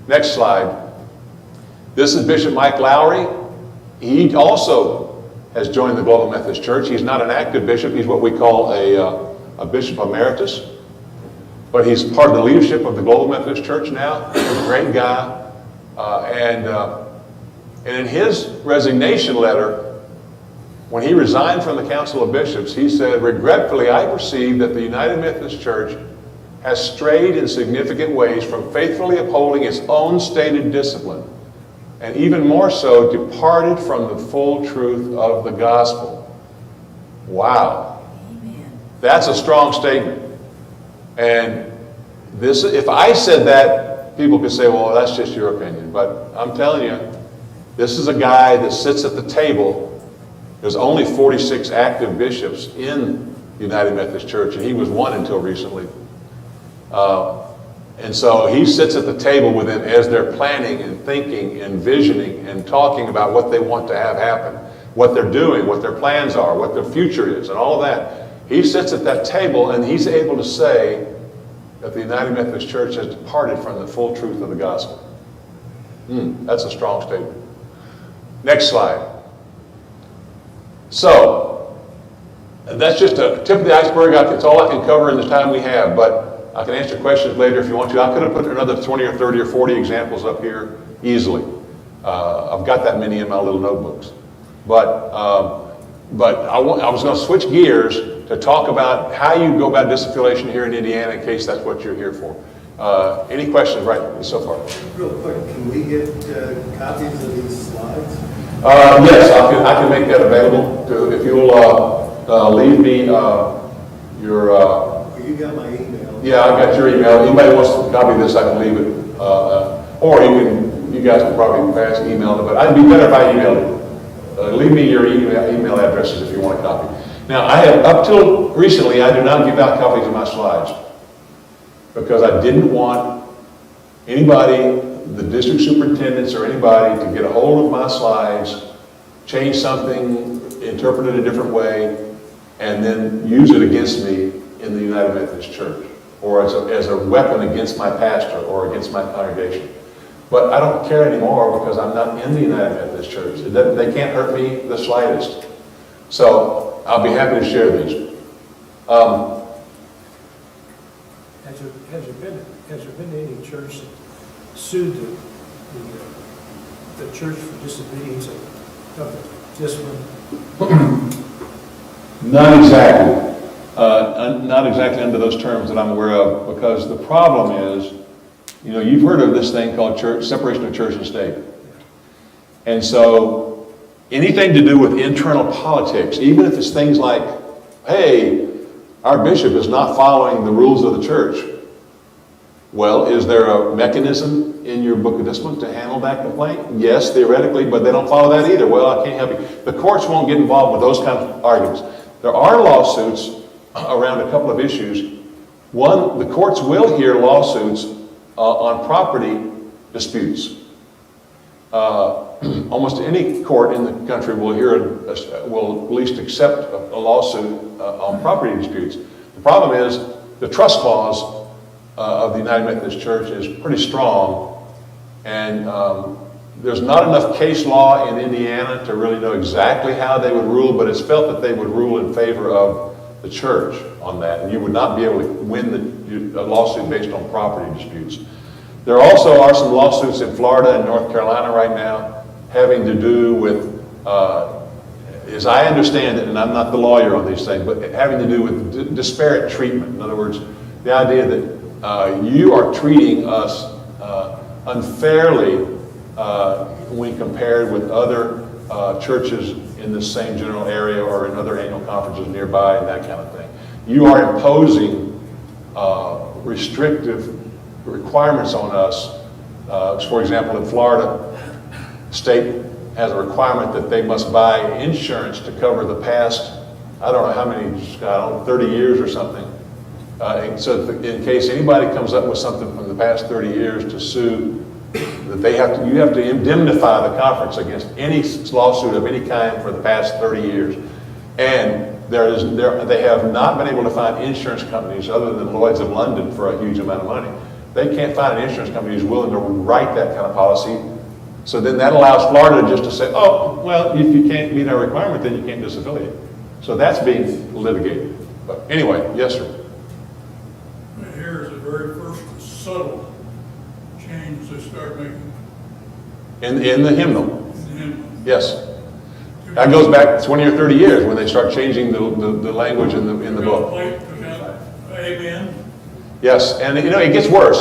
Next slide. This is Bishop Mike Lowry. He also has joined the Global Methodist Church. He's not an active bishop. He's what we call a bishop emeritus. But he's part of the leadership of the Global Methodist Church now. He's a great guy. And in his resignation letter, when he resigned from the Council of Bishops, he said, regretfully, I perceive that the United Methodist Church has strayed in significant ways from faithfully upholding its own stated discipline, and even more so, departed from the full truth of the gospel. Wow. That's a strong statement. And this, if I said that, people could say, well, that's just your opinion. But I'm telling you, this is a guy that sits at the table. There's only 46 active bishops in the United Methodist Church, and he was one until recently. And so he sits at the table with them as they're planning and thinking and visioning and talking about what they want to have happen, what they're doing, what their plans are, what their future is, and all of that. He sits at that table and he's able to say that the United Methodist Church has departed from the full truth of the gospel. That's a strong statement. Next slide. So, that's just a tip of the iceberg. It's all I can cover in the time we have, but I can answer questions later if you want to. I could have put another 20 or 30 or 40 examples up here easily. I've got that many in my little notebooks. But I was going to switch gears to talk about how you go about disaffiliation here in Indiana in case that's what you're here for. Any questions right so far? Real quick, can we get copies of these slides? Yes, I can make that available. If you'll leave me your... You got my email. Yeah, I got your email. Anybody wants to copy this, I can leave it. Or you guys can probably pass email it, but I'd be better if I emailed it. Leave me your email addresses if you want a copy. Now, I have, up till recently, I do not give out copies of my slides because I didn't want anybody, the district superintendents or anybody, to get a hold of my slides, change something, interpret it a different way, and then use it against me in the United Methodist Church, or as a weapon against my pastor or against my congregation. But I don't care anymore because I'm not in the United Methodist Church. They can't hurt me the slightest. So I'll be happy to share these. Has there been any church that sued the church for disobedience of discipline? Not exactly. Not exactly under those terms that I'm aware of, because the problem is, you've heard of this thing called separation of church and state. And so anything to do with internal politics, even if it's things like, hey, our bishop is not following the rules of the church. Well, is there a mechanism in your book of discipline to handle that complaint? Yes, theoretically, but they don't follow that either. Well, I can't help you. The courts won't get involved with those kinds of arguments. There are lawsuits around a couple of issues. One, the courts will hear lawsuits on property disputes. Almost any court in the country will will at least accept a lawsuit on property disputes. The problem is the trust clause of the United Methodist Church is pretty strong, and there's not enough case law in Indiana to really know exactly how they would rule, but it's felt that they would rule in favor of the church on that, and you would not be able to win a lawsuit based on property disputes. There also are some lawsuits in Florida and North Carolina right now having to do with, as I understand it, and I'm not the lawyer on these things, but having to do with disparate treatment. In other words, the idea that you are treating us unfairly when compared with other churches in the same general area or in other annual conferences nearby and that kind of thing. You are imposing restrictive requirements on us. For example, in Florida, the state has a requirement that they must buy insurance to cover the past, I don't know how many, 30 years or something. So in case anybody comes up with something from the past 30 years to sue, that you have to indemnify the conference against any lawsuit of any kind for the past 30 years. And they have not been able to find insurance companies other than Lloyd's of London for a huge amount of money. They can't find an insurance company who's willing to write that kind of policy. So then that allows Florida just to say, oh, well, if you can't meet our requirement, then you can't disaffiliate. So that's being litigated. But anyway, yes, sir. Here's the very first subtle change they start making. In the hymnal. In the hymnal. Yes. That goes back 20 or 30 years when they start changing the language in the book. Amen. Yes, and you know, it gets worse.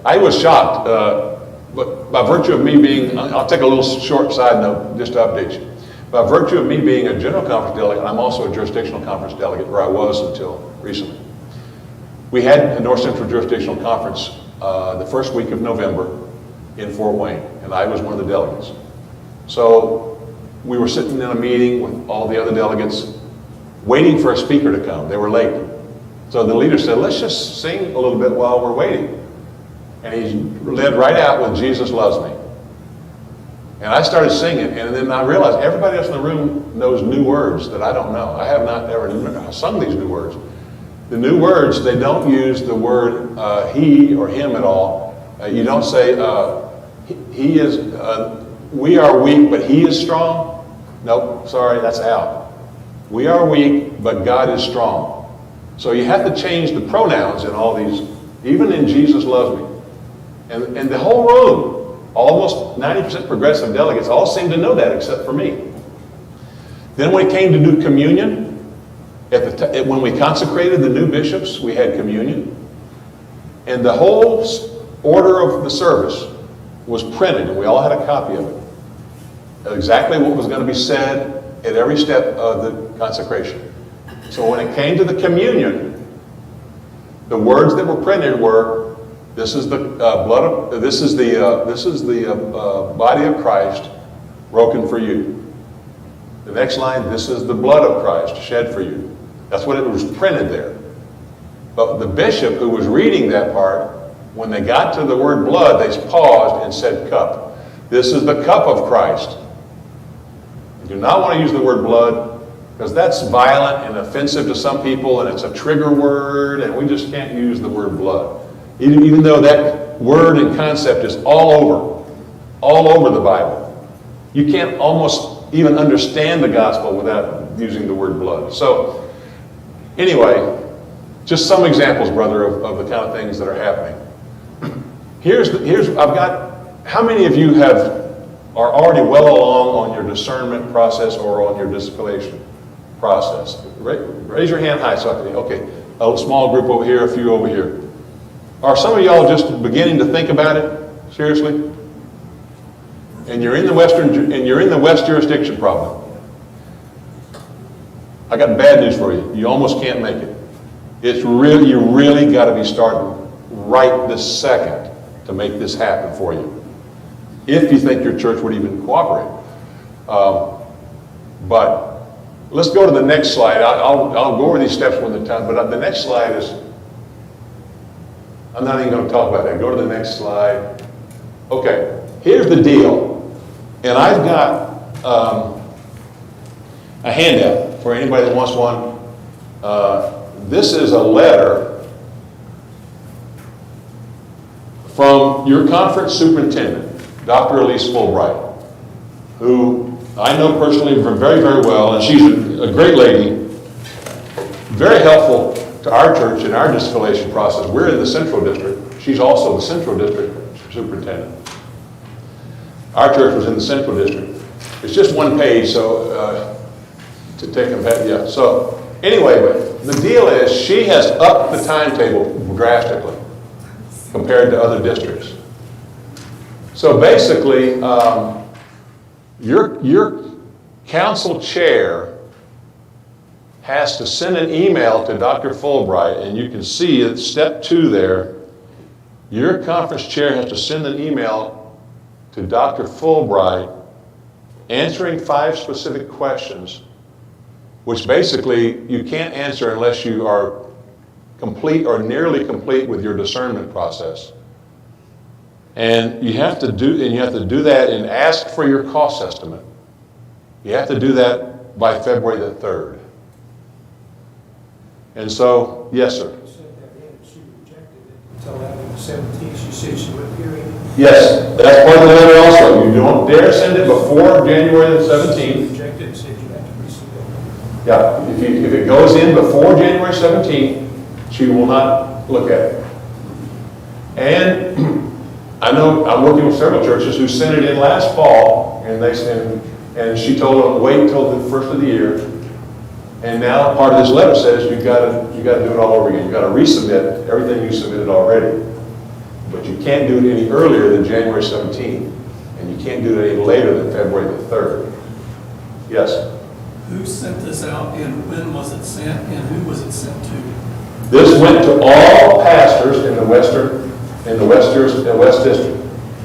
I was shocked, but by virtue of me being, I'll take a little short side note just to update you. By virtue of me being a general conference delegate, I'm also a jurisdictional conference delegate, where I was until recently. We had a North Central Jurisdictional Conference the first week of November in Fort Wayne, and I was one of the delegates. So we were sitting in a meeting with all the other delegates, waiting for a speaker to come. They were late. So the leader said, let's just sing a little bit while we're waiting. And he led right out with Jesus Loves Me. And I started singing, and then I realized everybody else in the room knows new words that I don't know. I have not ever sung these new words. The new words, they don't use the word he or him at all. You don't say, he is, we are weak, but he is strong. Nope, sorry, that's out. We are weak, but God is strong. So you have to change the pronouns in all these, even in Jesus Loves Me. And the whole room, almost 90% progressive delegates, all seem to know that except for me. Then when it came to do communion, when we consecrated the new bishops, we had communion. And the whole order of the service was printed, and we all had a copy of it. Exactly what was going to be said at every step of the consecration. So when it came to the communion, the words that were printed were, "This is the this is the body of Christ broken for you." The next line, "This is the blood of Christ shed for you." That's what it was printed there. But the bishop who was reading that part, when they got to the word blood, they paused and said cup. This is the cup of Christ. You do not want to use the word blood, because that's violent and offensive to some people, and it's a trigger word, and we just can't use the word blood. Even though that word and concept is all over the Bible. You can't almost even understand the gospel without using the word blood. So, anyway, just some examples, brother, of the kind of things that are happening. I've got, how many of you are already well along on your discernment process or on your distillation process? Raise your hand high so I can, okay. A small group over here, a few over here. Are some of y'all just beginning to think about it? Seriously? And you're in the West jurisdiction probably. I got bad news for you. You almost can't make it. You really got to be starting right this second to make this happen for you, if you think your church would even cooperate. But let's go to the next slide. I'll go over these steps one at a time, but the next slide is, I'm not even going to talk about that. Go to the next slide. Okay, here's the deal. And I've got a handout for anybody that wants one. This is a letter from your conference superintendent, Dr. Elise Fulbright, who I know personally very, very well, and she's a great lady, very helpful to our church in our distillation process. We're in the Central District. She's also the Central District superintendent. Our church was in the Central District. It's just one page, so to take them back, yeah. So anyway, but the deal is she has upped the timetable drastically compared to other districts. So basically, your council chair has to send an email to Dr. Fulbright, and you can see at step 2 there, your conference chair has to send an email to Dr. Fulbright answering 5 specific questions, which basically you can't answer unless you are complete or nearly complete with your discernment process. And you have to do that and ask for your cost estimate. You have to do that by February the 3rd. And so, yes, sir. She said that in, she rejected it until after the 17th. She said she would hear it. Yes, that's part of the letter also. You don't dare send it before January the 17th. Rejected and said you have to resubmit. Yeah, if it goes in before January 17th, she will not look at it. And I know I'm working with several churches who sent it in last fall, and she told them wait until the first of the year. And now part of this letter says you gotta do it all over again. You gotta resubmit everything you submitted already. But you can't do it any earlier than January 17th. And you can't do it any later than February the 3rd. Yes? Who sent this out and when was it sent and who was it sent to? This went to all pastors in the West District.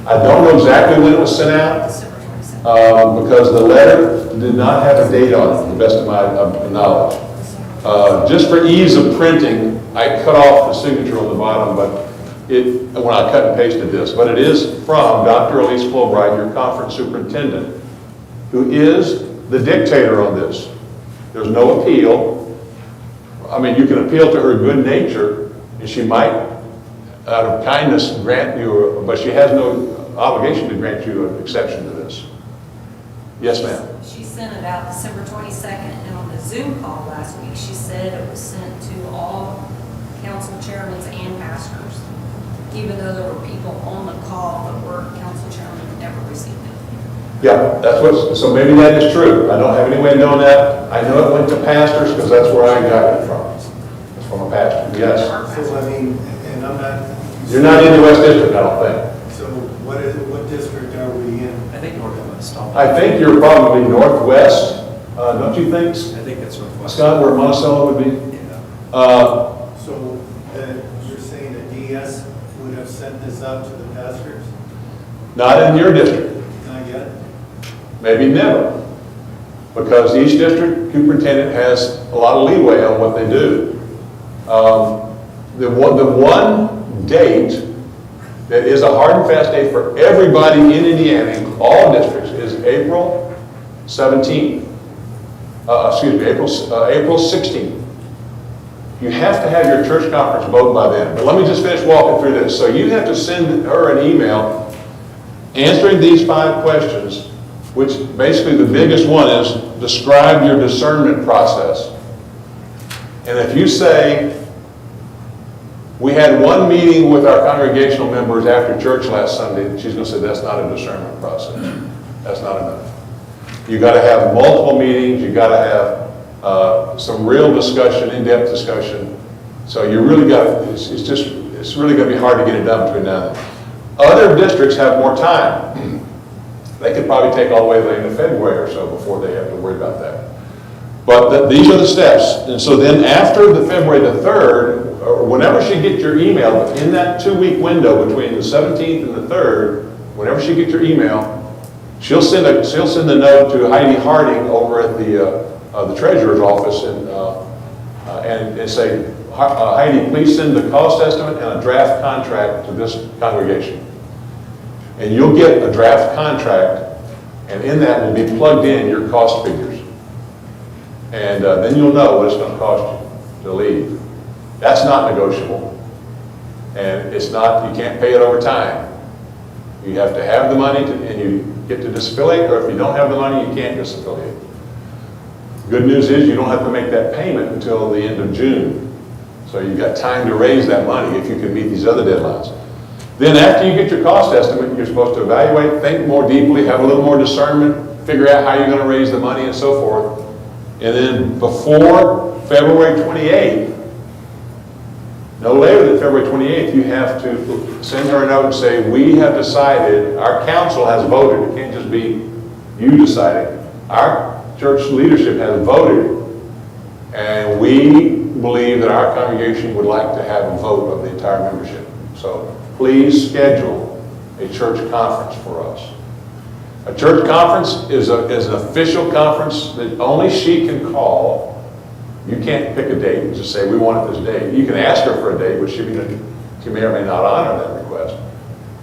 I don't know exactly when it was sent out, December 22nd. because the letter did not have a date on it, to the best of my knowledge. Just for ease of printing, I cut off the signature on the bottom, but when I cut and pasted this. But it is from Dr. Elise Fulbright, your conference superintendent, who is the dictator on this. There's no appeal. I mean, you can appeal to her good nature, and she might, out of kindness, grant you, but she has no obligation to grant you an exception to this. Yes, ma'am. She sent it out December 22nd, and on the Zoom call last week, she said it was sent to all council chairmen and pastors, even though there were people on the call that were council chairmen that never received it. Yeah, so maybe that is true. I don't have any way of knowing that. I know it went to pastors because that's where I got it from. It's from a pastor, yes. So, I mean, and I'm not. You're not in the West District, I don't think. So what district are we in? I think Northwest. I think you're probably northwest, don't you think, I think that's Northwest. Scott, where Monticello would be? Yeah. So you're saying that DS would have sent this out to the pastors? Not in your district, Not yet? maybe never. Because each district superintendent has a lot of leeway on what they do. The one date that is a hard and fast date for everybody in Indiana, in all districts, is April 17th. April 16th. You have to have your church conference vote by then. But let me just finish walking through this. So you have to send her an email answering these 5 questions, which basically the biggest one is describe your discernment process. And if you say, we had one meeting with our congregational members after church last Sunday, she's going to say that's not a discernment process. That's not enough. You got to have multiple meetings. You got to have some real discussion, in-depth discussion. So you really got to, it's really going to be hard to get it done between now and then. Other districts have more time. They could probably take all the way into February or so before they have to worry about that. But these are the steps. And so then after the February the 3rd, or whenever she gets your email, in that 2-week window between the 17th and the 3rd, whenever she gets your email, she'll send a note to Heidi Harding over at the treasurer's office and say, Heidi, please send the cost estimate and a draft contract to this congregation. And you'll get a draft contract, and in that will be plugged in your cost figures. And then you'll know what it's going to cost you to leave. That's not negotiable. And it's not, you can't pay it over time. You have to have the money and you get to disaffiliate, or if you don't have the money, you can't disaffiliate. Good news is you don't have to make that payment until the end of June. So you've got time to raise that money if you can meet these other deadlines. Then after you get your cost estimate, you're supposed to evaluate, think more deeply, have a little more discernment, figure out how you're going to raise the money and so forth. And then before February 28th, no later than February 28th, you have to send her a note and say, we have decided, our council has voted, it can't just be you deciding. Our church leadership has voted, and we believe that our congregation would like to have a vote of the entire membership. So please schedule a church conference for us. A church conference is an official conference that only she can call. You can't pick a date and just say, we want it this date. You can ask her for a date, but she may or may not honor that request.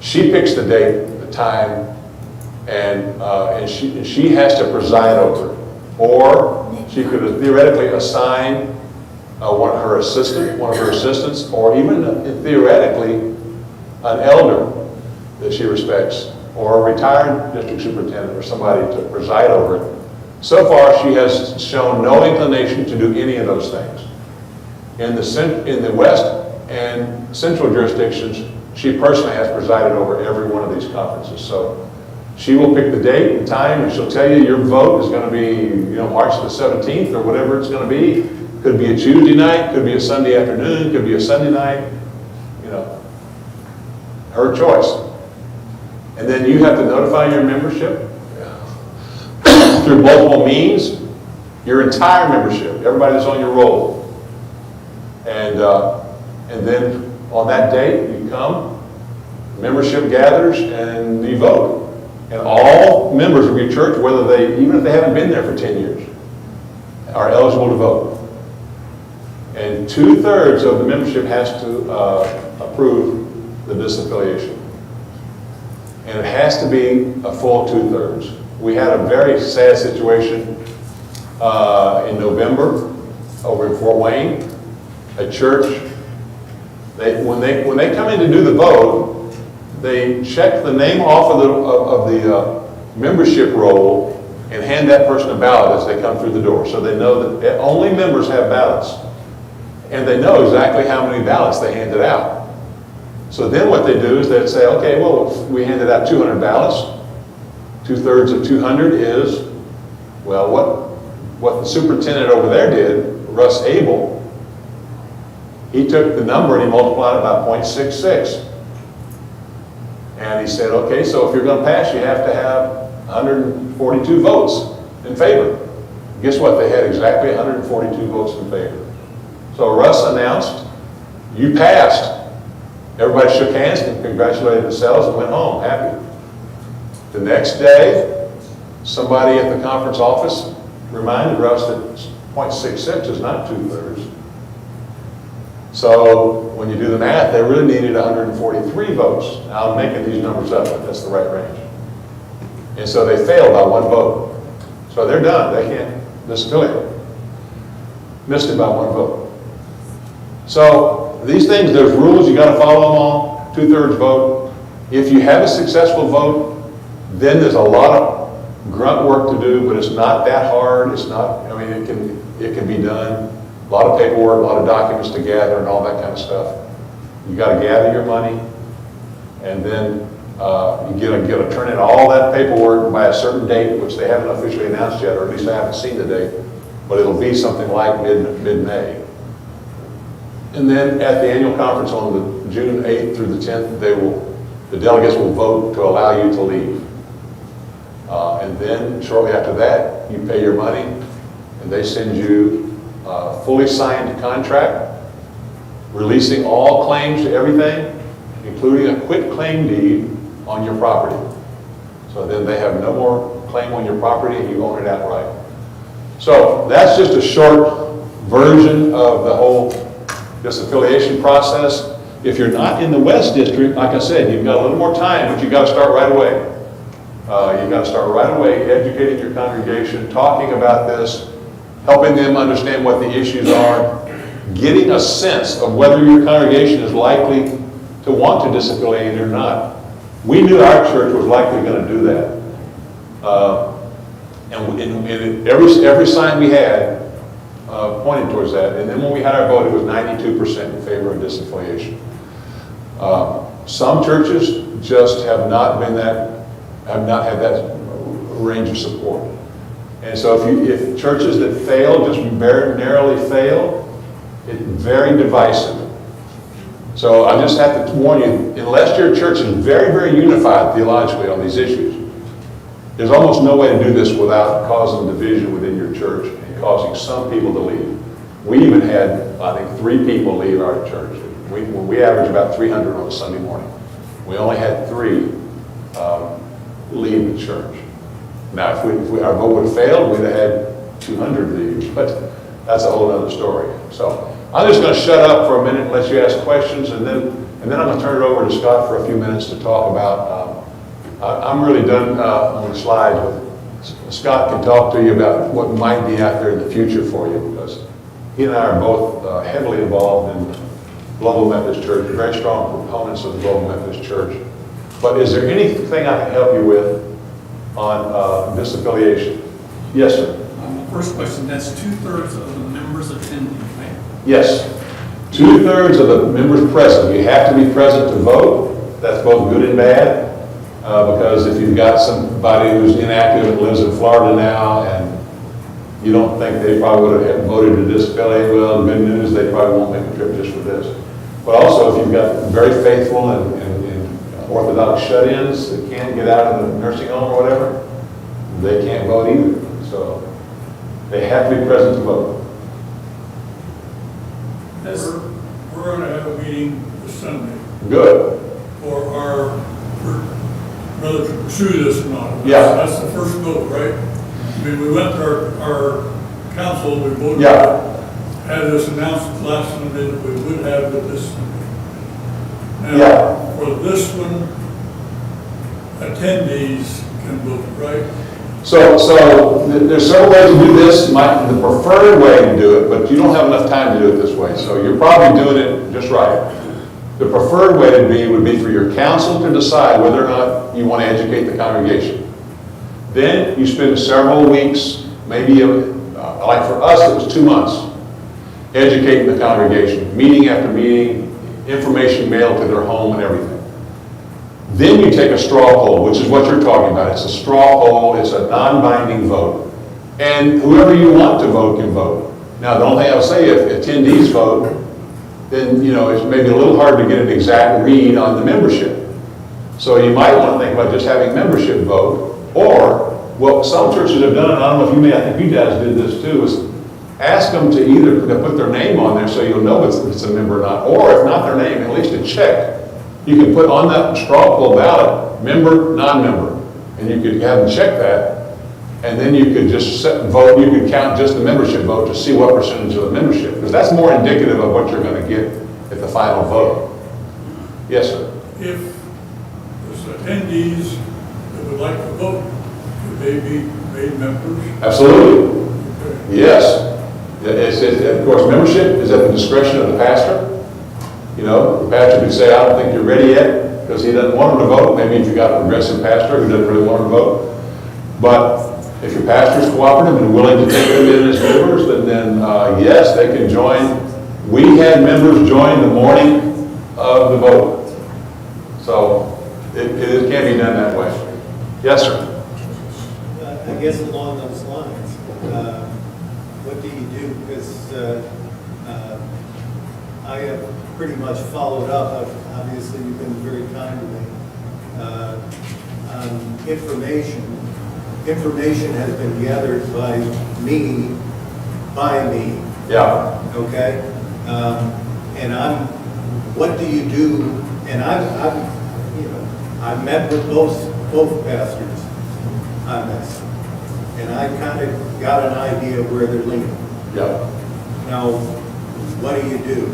She picks the date, the time, and she has to preside over it. Or she could theoretically assign one of her assistants, or even theoretically an elder that she respects, or a retired district superintendent, or somebody to preside over it. So far, she has shown no inclination to do any of those things. In the West and Central jurisdictions, she personally has presided over every one of these conferences. So She will pick the date and time, and she'll tell you your vote is going to be, March the 17th or whatever it's going to be. Could be a Tuesday night, could be a Sunday afternoon, could be a Sunday night, her choice. And then you have to notify your membership through multiple means, your entire membership, everybody that's on your roll. And then on that date, you come, membership gathers, and you vote. And all members of your church, even if they haven't been there for 10 years, are eligible to vote. And 2/3 of the membership has to approve the disaffiliation. And it has to be a full 2/3. We had a very sad situation in November over in Fort Wayne. A church, when they come in to do the vote, they check the name off of the membership roll and hand that person a ballot as they come through the door. So they know that only members have ballots. And they know exactly how many ballots they handed out. So then what they do is they say, okay, well, if we handed out 200 ballots, 2/3 of 200 is, well, what the superintendent over there did, Russ Abel, he took the number and he multiplied it by 0.66. And he said, okay, so if you're going to pass, you have to have 142 votes in favor. Guess what? They had exactly 142 votes in favor. So Russ announced, you passed. Everybody shook hands and congratulated themselves and went home happy. The next day, somebody at the conference office reminded Russ that 0.66 is not 2/3. So when you do the math, they really needed 143 votes. Now I'm making these numbers up, but that's the right range. And so they failed by 1 vote. So they're done. They can't disaffiliate. Missed it by 1 vote. So these things, there's rules, you got to follow them all. 2/3 vote. If you have a successful vote, then there's a lot of grunt work to do, but it's not that hard. It's not, it can be done. A lot of paperwork, a lot of documents to gather and all that kind of stuff. You got to gather your money, and then you got to turn in all that paperwork by a certain date, which they haven't officially announced yet, or at least I haven't seen the date, but it'll be something like mid-May. And then at the annual conference on the June 8th through the 10th, the delegates will vote to allow you to leave. And then shortly after that, you pay your money, and they send you a fully signed contract releasing all claims to everything, including a quitclaim deed on your property. So then they have no more claim on your property and you own it outright. So that's just a short version of the whole disaffiliation process. If you're not in the West District, like I said, you've got a little more time, but you've got to start right away. You've got to start right away educating your congregation, talking about this, helping them understand what the issues are, getting a sense of whether your congregation is likely to want to disaffiliate or not. We knew our church was likely going to do that. And every sign we had pointed towards that. And then when we had our vote, it was 92% in favor of disaffiliation. Some churches just have not had that range of support. And so if churches that fail, just narrowly fail, it's very divisive. So I just have to warn you, unless your church is very, very unified theologically on these issues, there's almost no way to do this without causing division within your church and causing some people to leave. We even had, I think, 3 people leave our church. We average about 300 on a Sunday morning. We only had 3 leave the church. Now, if our vote would have failed, we'd have had 200 leave, but that's a whole other story. So I'm just going to shut up for a minute and let you ask questions, and then I'm going to turn it over to Scott for a few minutes to talk about. I'm really done on the slides, but Scott can talk to you about what might be out there in the future for you, because he and I are both heavily involved in Global Methodist Church, very strong proponents of the Global Methodist Church. But is there anything I can help you with on disaffiliation? Yes, sir. First question, that's 2/3 of the members attending, right? Yes. 2/3 of the members present. You have to be present to vote. That's both good and bad. Because if you've got somebody who's inactive and lives in Florida now, and you don't think they probably would have voted to disaffiliate, well, the good news, they probably won't make a trip just for this. But also, if you've got very faithful and Orthodox shut-ins that can't get out of the nursing home or whatever, they can't vote either. So they have to be present to vote. We're going to have a meeting this Sunday Good. whether to pursue this or not. Yeah. That's the first vote, right? I mean, we went to our council, we voted. Yeah. Had this announced last Sunday that we would have it this Sunday. Now, Yeah. for this one, attendees can vote, right? So there's several ways to do this. The preferred way to do it, but you don't have enough time to do it this way, so you're probably doing it just right. The preferred way to would be for your council to decide whether or not you want to educate the congregation. Then you spend several weeks, maybe like for us, it was 2 months, educating the congregation, meeting after meeting, information mailed to their home and everything. Then you take a straw poll, which is what you're talking about. It's a straw poll, it's a non-binding vote. And whoever you want to vote can vote. Now, the only thing I would say, if attendees vote, then, it's maybe a little hard to get an exact read on the membership. So you might want to think about just having membership vote, or what some churches have done, and I don't know if I think you guys did this too, is ask them to either put their name on there so you'll know if it's a member or not, or if not their name, at least a check. You can put on that straw poll ballot, member, non-member, and you could have them check that, and then you could just vote, you could count just the membership vote to see what percentage of the membership, because that's more indicative of what you're going to get at the final vote. Yes, sir. If there's attendees that would like to vote, could they be made members? Absolutely. Okay. Yes. Of course, membership is at the discretion of the pastor. The pastor could say, I don't think you're ready yet, because he doesn't want them to vote. Maybe if you got a progressive pastor who doesn't really want them to vote. But if your pastor is cooperative and willing to take them in as members, then yes, they can join. We had members join the morning of the vote. So it can be done that way. Yes, sir. I guess along those lines, what do you do? Because I have pretty much followed up. Obviously, you've been very kind to me on information. Information has been gathered by me. Yeah. Okay, and what do you do? And I've met with both pastors on this, and I kind of got an idea of where they're leaning. Yeah. Now, what do you do?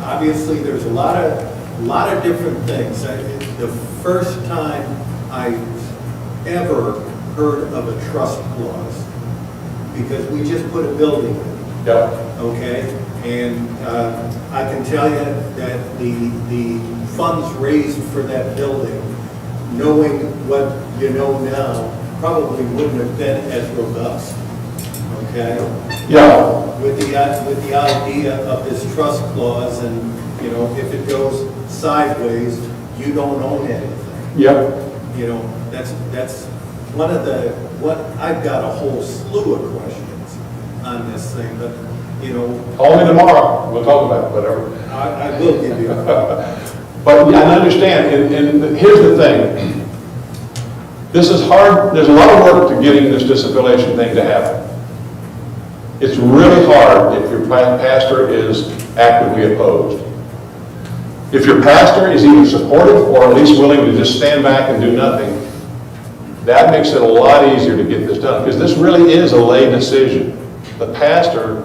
Obviously, there's a lot of different things. The first time I ever heard of a trust clause, because we just put a building in. Yeah. Okay, and I can tell you that the funds raised for that building, knowing what you know now, probably wouldn't have been as robust. Okay. Yeah. With the idea of this trust clause, and if it goes sideways, you don't own anything. Yeah. That's one of what I've got a whole slew of questions on this thing, but Call me tomorrow. We'll talk about it, whatever. I will give you a call. But yeah, I understand. And here's the thing. This is hard. There's a lot of work to getting this disaffiliation thing to happen. It's really hard if your pastor is actively opposed. If your pastor is either supportive or at least willing to just stand back and do nothing, that makes it a lot easier to get this done, because this really is a lay decision. The pastor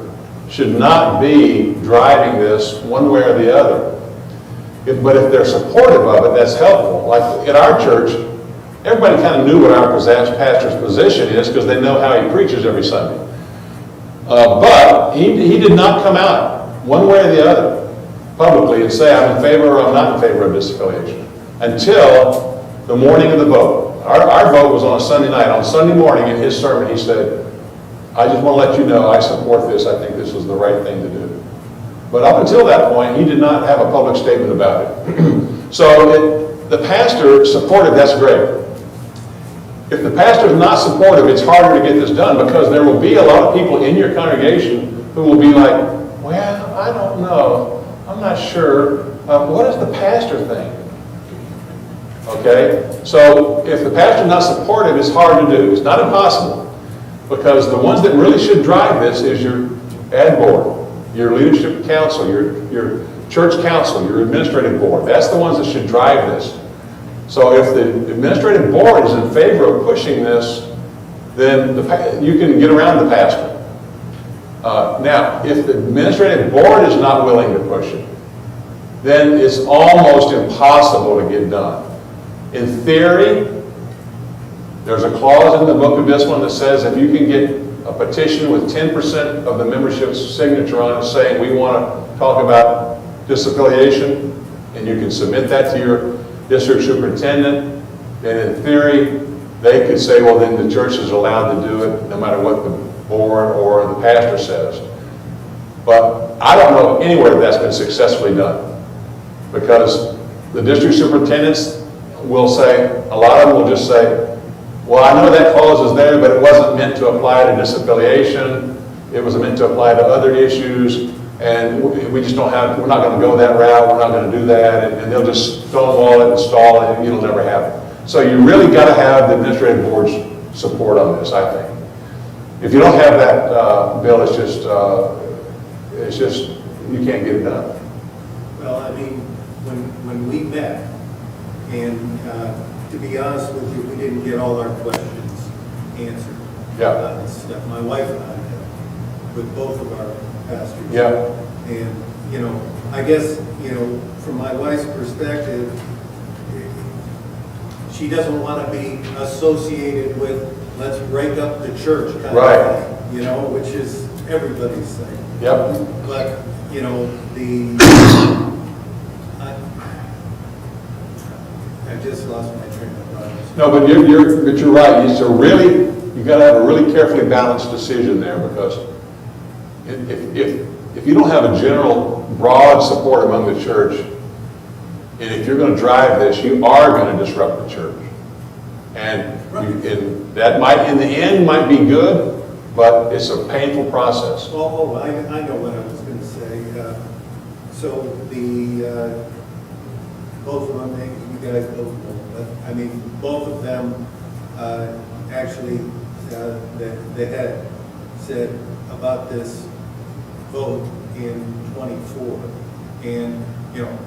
should not be driving this one way or the other. But if they're supportive of it, that's helpful. Like in our church, everybody kind of knew what our pastor's position is because they know how he preaches every Sunday. But he did not come out one way or the other publicly and say, I'm in favor or I'm not in favor of disaffiliation, until the morning of the vote. Our vote was on a Sunday night. On Sunday morning in his sermon, he said, I just want to let you know I support this. I think this is the right thing to do. But up until that point, he did not have a public statement about it. So the pastor supported, that's great. If the pastor is not supportive, it's harder to get this done because there will be a lot of people in your congregation who will be like, well, I don't know. I'm not sure. What does the pastor think? Okay? So if the pastor is not supportive, it's hard to do. It's not impossible. Because the ones that really should drive this is your ad board, your leadership council, your church council, your administrative board. That's the ones that should drive this. So if the administrative board is in favor of pushing this, then you can get around the pastor. Now, if the administrative board is not willing to push it, then it's almost impossible to get done. In theory, there's a clause in the book of discipline that says if you can get a petition with 10% of the membership's signature on it saying we want to talk about disaffiliation, and you can submit that to your district superintendent, then in theory, they could say, well, then the church is allowed to do it no matter what the board or the pastor says. But I don't know anywhere that's been successfully done because the district superintendents will say, a lot of them will just say, well, I know that clause is there, but it wasn't meant to apply to disaffiliation. It was meant to apply to other issues, and we just don't have, we're not going to go that route, we're not going to do that, and they'll just stonewall it and stall it, and it'll never happen. So you really got to have the administrative board's support on this, I think. If you don't have that, Bill, it's just, you can't get it done. Well, I mean, when we met, and to be honest with you, we didn't get all our questions answered. Yeah. That my wife and I had with both of our pastors. Yeah. And, you know, I guess, you know, from my wife's perspective, she doesn't want to be associated with, let's break up the church kind of thing, you know, which is everybody's thing. Yep. But, you know, I just lost my train of thought. No, but you're right. You got to have a really carefully balanced decision there because if you don't have a general broad support among the church, and if you're going to drive this, you are going to disrupt the church, and that might, in the end, might be good, but it's a painful process. I know what I was going to say. So both of them, you guys both know, but I mean, both of them actually, they had said about this vote in '24, and you know,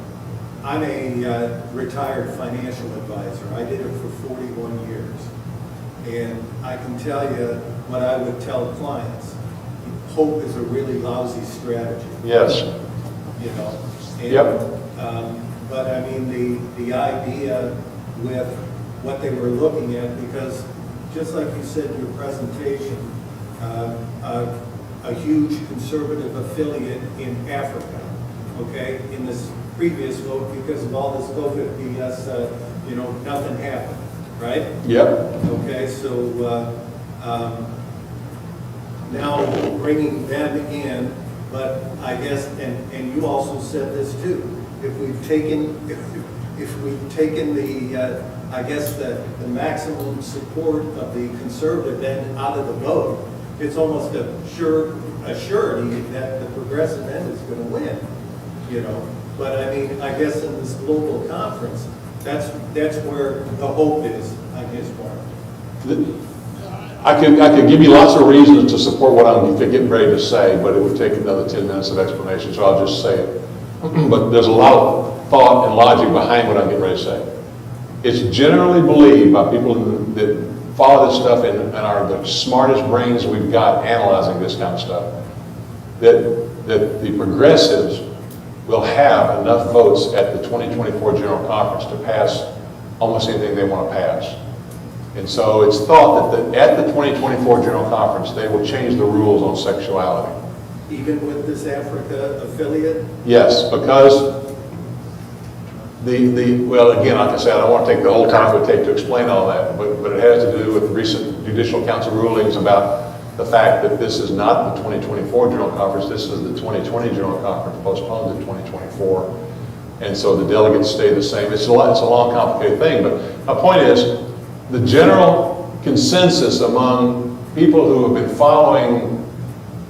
I'm a retired financial advisor. I did it for 41 years. And I can tell you what I would tell clients. Hope is a really lousy strategy. Yes. You know? And, Yep. But I mean, the idea with what they were looking at, because just like you said in your presentation, a huge conservative affiliate in Africa, okay, in this previous vote, because of all this COVID BS, you know, nothing happened, right? Yep. Okay, so now bringing them in, but I guess, and you also said this too, if we've taken the, I guess the maximum support of the conservative end out of the vote, it's almost a surety that the progressive end is going to win, you know. But I mean, I guess in this global conference, that's where the hope is on his part. I could give you lots of reasons to support what I'm getting ready to say, but it would take another 10 minutes of explanation, so I'll just say it. But there's a lot of thought and logic behind what I'm getting ready to say. It's generally believed by people that follow this stuff and are the smartest brains we've got analyzing this kind of stuff, that the progressives will have enough votes at the 2024 General Conference to pass almost anything they want to pass. And so it's thought that at the 2024 General Conference, they will change the rules on sexuality. Even with this Africa affiliate? Yes, because well, again, like I said, I don't want to take the whole time it would take to explain all that, but it has to do with recent Judicial Council rulings about the fact that this is not the 2024 General Conference, this is the 2020 General Conference postponed to 2024. And so the delegates stay the same. It's a long, complicated thing, but my point is, the general consensus among people who have been following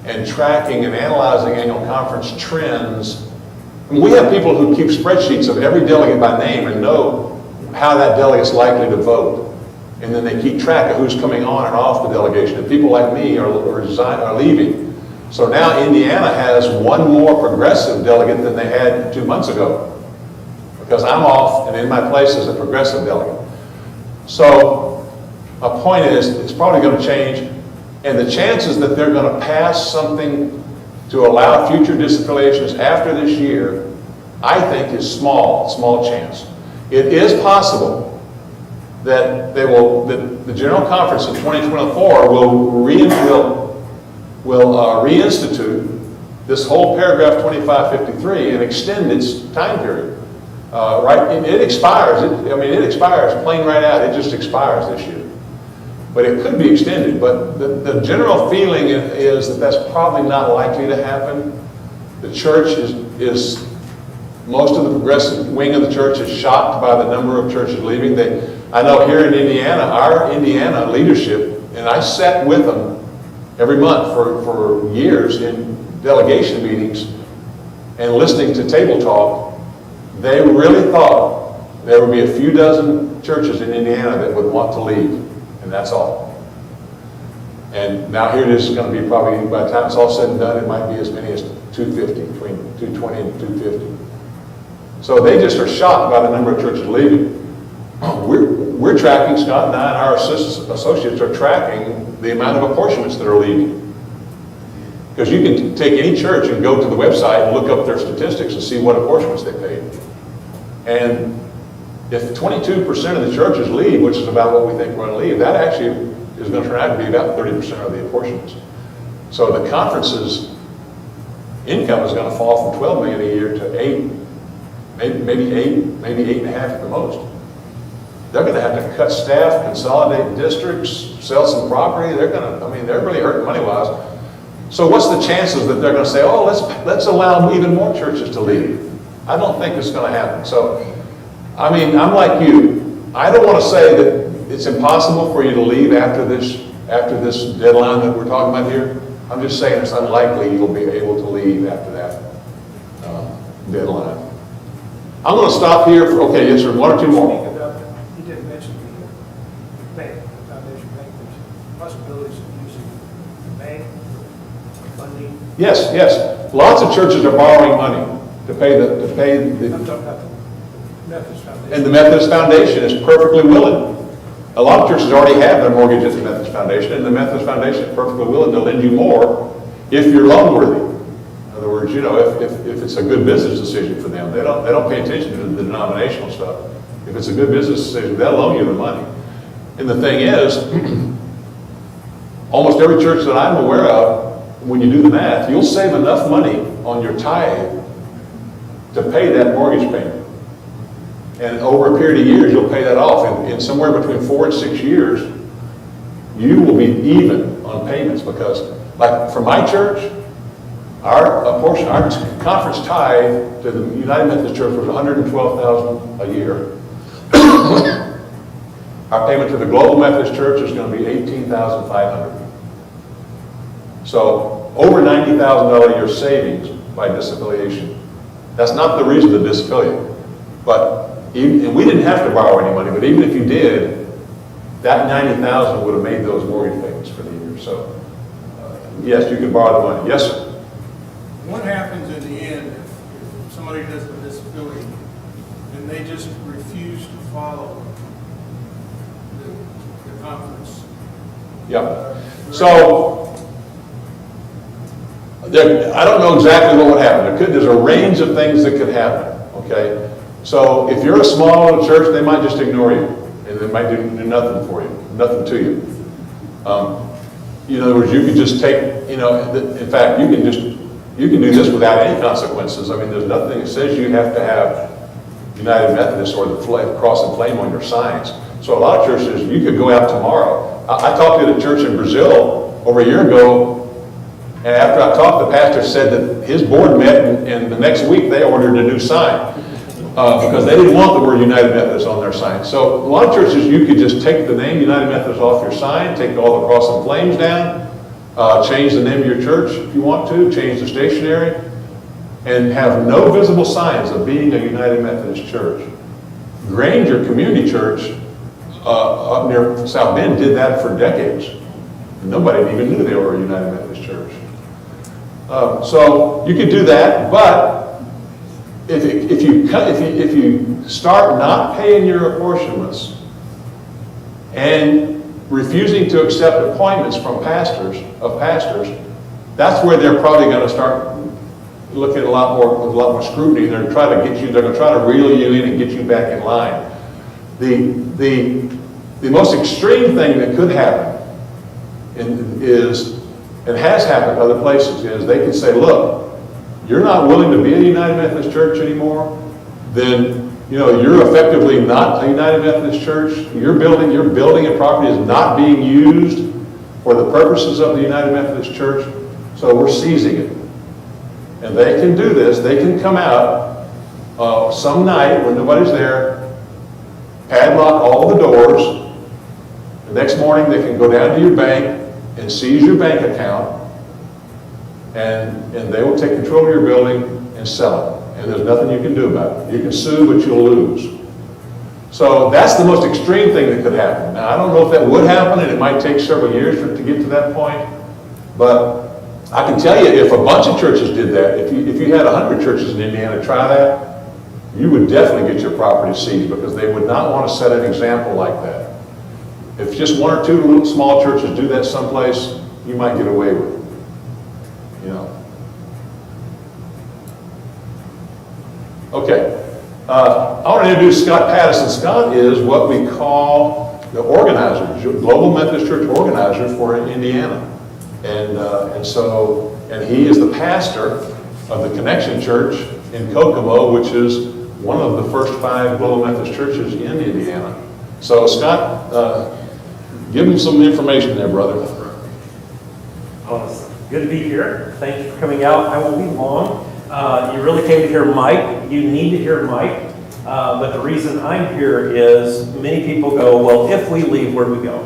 and tracking and analyzing annual conference trends. I mean, we have people who keep spreadsheets of every delegate by name and know how that delegate's likely to vote. And then they keep track of who's coming on and off the delegation. And people like me are leaving. So now Indiana has one more progressive delegate than they had 2 months ago, because I'm off and in my place is a progressive delegate. So my point is, it's probably going to change, and the chances that they're going to pass something to allow future disaffiliations after this year, I think is small chance. It is possible that that the General Conference in 2024 will reinstitute this whole paragraph 2553 and extend its time period. Right, it expires. It expires plain right out. It just expires this year. But it could be extended. But the general feeling is that that's probably not likely to happen. The church is most of the progressive wing of the church is shocked by the number of churches leaving. I know here in Indiana, our Indiana leadership, and I sat with them every month for years in delegation meetings and listening to table talk. They really thought there would be a few dozen churches in Indiana that would want to leave, and that's all. And now here it is going to be probably, by the time it's all said and done, it might be as many as 250, between 220 and 250. So they just are shocked by the number of churches leaving. We're tracking, Scott and I and our associates are tracking the amount of apportionments that are leaving. Because you can take any church and go to the website and look up their statistics and see what apportionments they paid. And if 22% of the churches leave, which is about what we think we're going to leave, that actually is going to turn out to be about 30% of the apportionments. So the conference's income is going to fall from $12 million a year to maybe 8.5 at the most. They're going to have to cut staff, consolidate districts, sell some property. They're really hurting money-wise. So what's the chances that they're going to say, oh, let's allow even more churches to leave? I don't think it's going to happen. So, I'm like you. I don't want to say that it's impossible for you to leave after this deadline that we're talking about here. I'm just saying it's unlikely you'll be able to leave after that deadline. I'm going to stop here for, okay, yes, sir, one or two more. You didn't mention the bank, the foundation bank. There's possibilities of using the bank for funding. Yes. Lots of churches are borrowing money to pay the I'm talking about the Methodist Foundation. and the Methodist Foundation is perfectly willing. A lot of churches already have their mortgage at the Methodist Foundation, and the Methodist Foundation is perfectly willing to lend you more if you're loan worthy. In other words, if it's a good business decision for them, they don't pay attention to the denominational stuff. If it's a good business decision, they'll loan you the money. And the thing is, almost every church that I'm aware of, when you do the math, you'll save enough money on your tithe to pay that mortgage payment. And over a period of years, you'll pay that off. And in somewhere between 4 and 6 years, you will be even on payments because, like for my church, our conference tithe to the United Methodist Church was $112,000 a year. Our payment to the Global Methodist Church is going to be $18,500. So over $90,000 a year savings by disaffiliation. That's not the reason to disaffiliate, but and we didn't have to borrow any money. But even if you did, that $90,000 would have made those mortgage payments for the year. So yes, you can borrow the money. Yes, sir. What happens in the end if somebody does a disability and they just refuse to follow the conference? Yeah. So I don't know exactly what would happen. There's a range of things that could happen. Okay. So if you're a small little church, they might just ignore you, and they might do nothing for you, nothing to you. In other words, you could just take, in fact, you can do this without any consequences. I mean, there's nothing that says you have to have United Methodist or the cross and flame on your signs. So a lot of churches, you could go out tomorrow. I talked to a church in Brazil over a year ago, and after I talked, the pastor said that his board met, and the next week they ordered a new sign. because they didn't want the word United Methodist on their sign. So a lot of churches, you could just take the name United Methodist off your sign, take all the cross and flames down, change the name of your church if you want to, change the stationery, and have no visible signs of being a United Methodist church. Granger Community Church up near South Bend did that for decades. Nobody even knew they were a United Methodist church. So you could do that, but if you start not paying your apportionments and refusing to accept appointments from pastors, that's where they're probably going to start looking at a lot more scrutiny. They're going to try to reel you in and get you back in line. The most extreme thing that could happen is, and has happened other places, is they can say, look, you're not willing to be a United Methodist church anymore, then you're effectively not a United Methodist church. Your building and property is not being used for the purposes of the United Methodist Church, so we're seizing it. And they can do this. They can come out some night when nobody's there, padlock all the doors. The next morning they can go down to your bank and seize your bank account, and they will take control of your building and sell it. And there's nothing you can do about it. You can sue, but you'll lose. So that's the most extreme thing that could happen. Now, I don't know if that would happen, and it might take several years to get to that point, but I can tell you, if a bunch of churches did that, if you had 100 churches in Indiana try that, you would definitely get your property seized, because they would not want to set an example like that. If just one or two little small churches do that someplace, you might get away with it. Okay. I want to introduce Scott Pattison. Scott is what we call the organizer, Global Methodist Church organizer for Indiana. And he is the pastor of the Connection Church in Kokomo, which is one of the first 5 Global Methodist churches in Indiana. So Scott, give him some information there, brother. Well, it's good to be here. Thank you for coming out. I won't be long. You really came to hear Mike. You need to hear Mike. But the reason I'm here is many people go, well, if we leave, where do we go?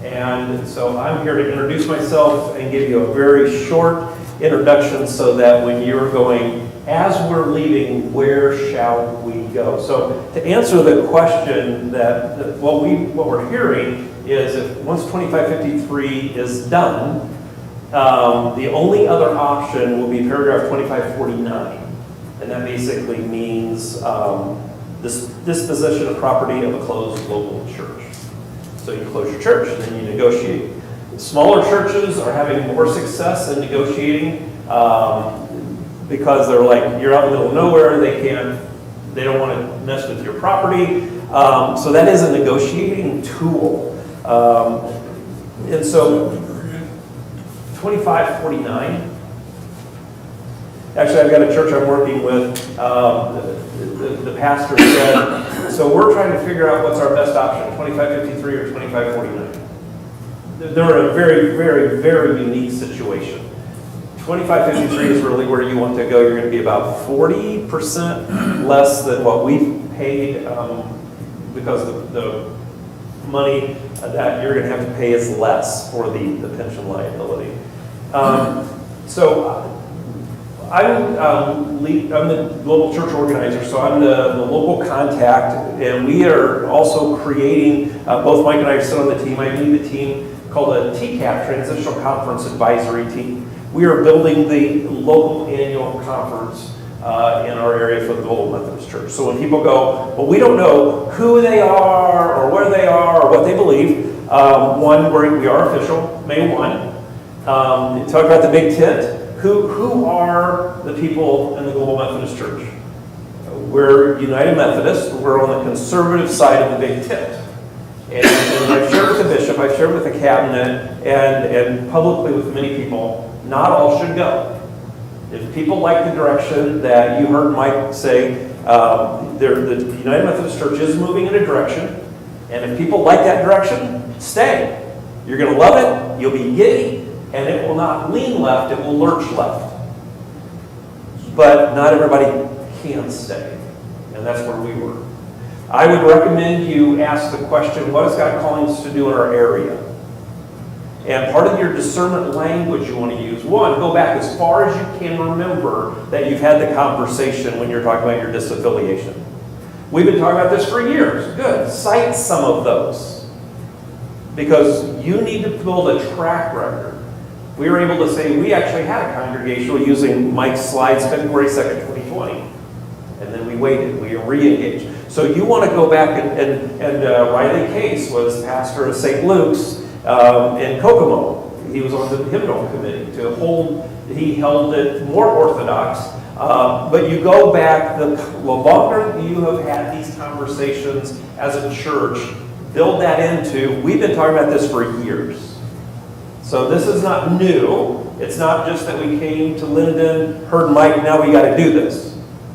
And so I'm here to introduce myself and give you a very short introduction so that when you're going, as we're leaving, where shall we go? So to answer the question that what we're hearing is, if once 2553 is done, the only other option will be paragraph 2549. And that basically means this disposition of property of a closed local church. So you close your church, then you negotiate. Smaller churches are having more success in negotiating because they're like, you're out in the middle of nowhere, they don't want to mess with your property. So that is a negotiating tool. And so 2549. Actually, I've got a church I'm working with. The pastor said, so we're trying to figure out what's our best option, 2553 or 2549. They're in a very, very, very unique situation. 2553 is really where you want to go. You're going to be about 40% less than what we've paid because the money that you're going to have to pay is less for the pension liability. So I'm the global church organizer, so I'm the local contact, and we are also creating, both Mike and I sit on the team, I lead the team called a TCAP, Transitional Conference Advisory Team. We are building the local annual conference in our area for the Global Methodist Church. So when people go, well, we don't know who they are or where they are or what they believe, we are official, May 1. Talk about the big tent. Who are the people in the Global Methodist Church? We're United Methodist. We're on the conservative side of the big tent. And I've shared with the bishop, I've shared with the cabinet, and publicly with many people, not all should go. If people like the direction that you heard Mike say, the United Methodist Church is moving in a direction, and if people like that direction, stay. You're going to love it, you'll be giddy, and it will not lean left, it will lurch left. But not everybody can stay. And and that's where we were. I would recommend you ask the question, what is God calling us to do in our area? And part of your discernment language you want to use, one, go back as far as you can remember that you've had the conversation when you're talking about your disaffiliation. We've been talking about this for years. Good. Cite some of those. Because you need to build a track record. We were able to say we actually had a congregational using Mike's slides February 2nd, 2020. And then we waited. We re-engaged. So you want to go back and Riley Case was pastor of St. Luke's in Kokomo. He was on the hymnal committee he held it more orthodox. But you go back, the longer you have had these conversations as a church, build that into, we've been talking about this for years. So this is not new. It's not just that we came to Linden, heard Mike, now we got to do this.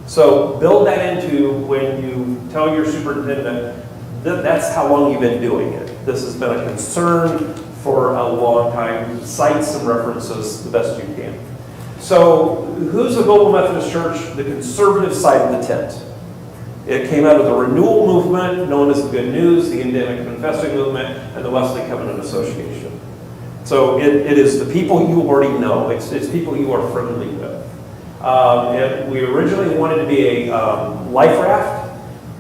So build that into when you tell your superintendent that that's how long you've been doing it. This has been a concern for a long time. Cite some references the best you can. So who's the Global Methodist Church? The conservative side of the tent. It came out of the renewal movement, known as the Good News, the Endemic Confessing movement, and the Wesley Covenant Association. So it is the people you already know. It's people you are friendly with. And we originally wanted to be a life raft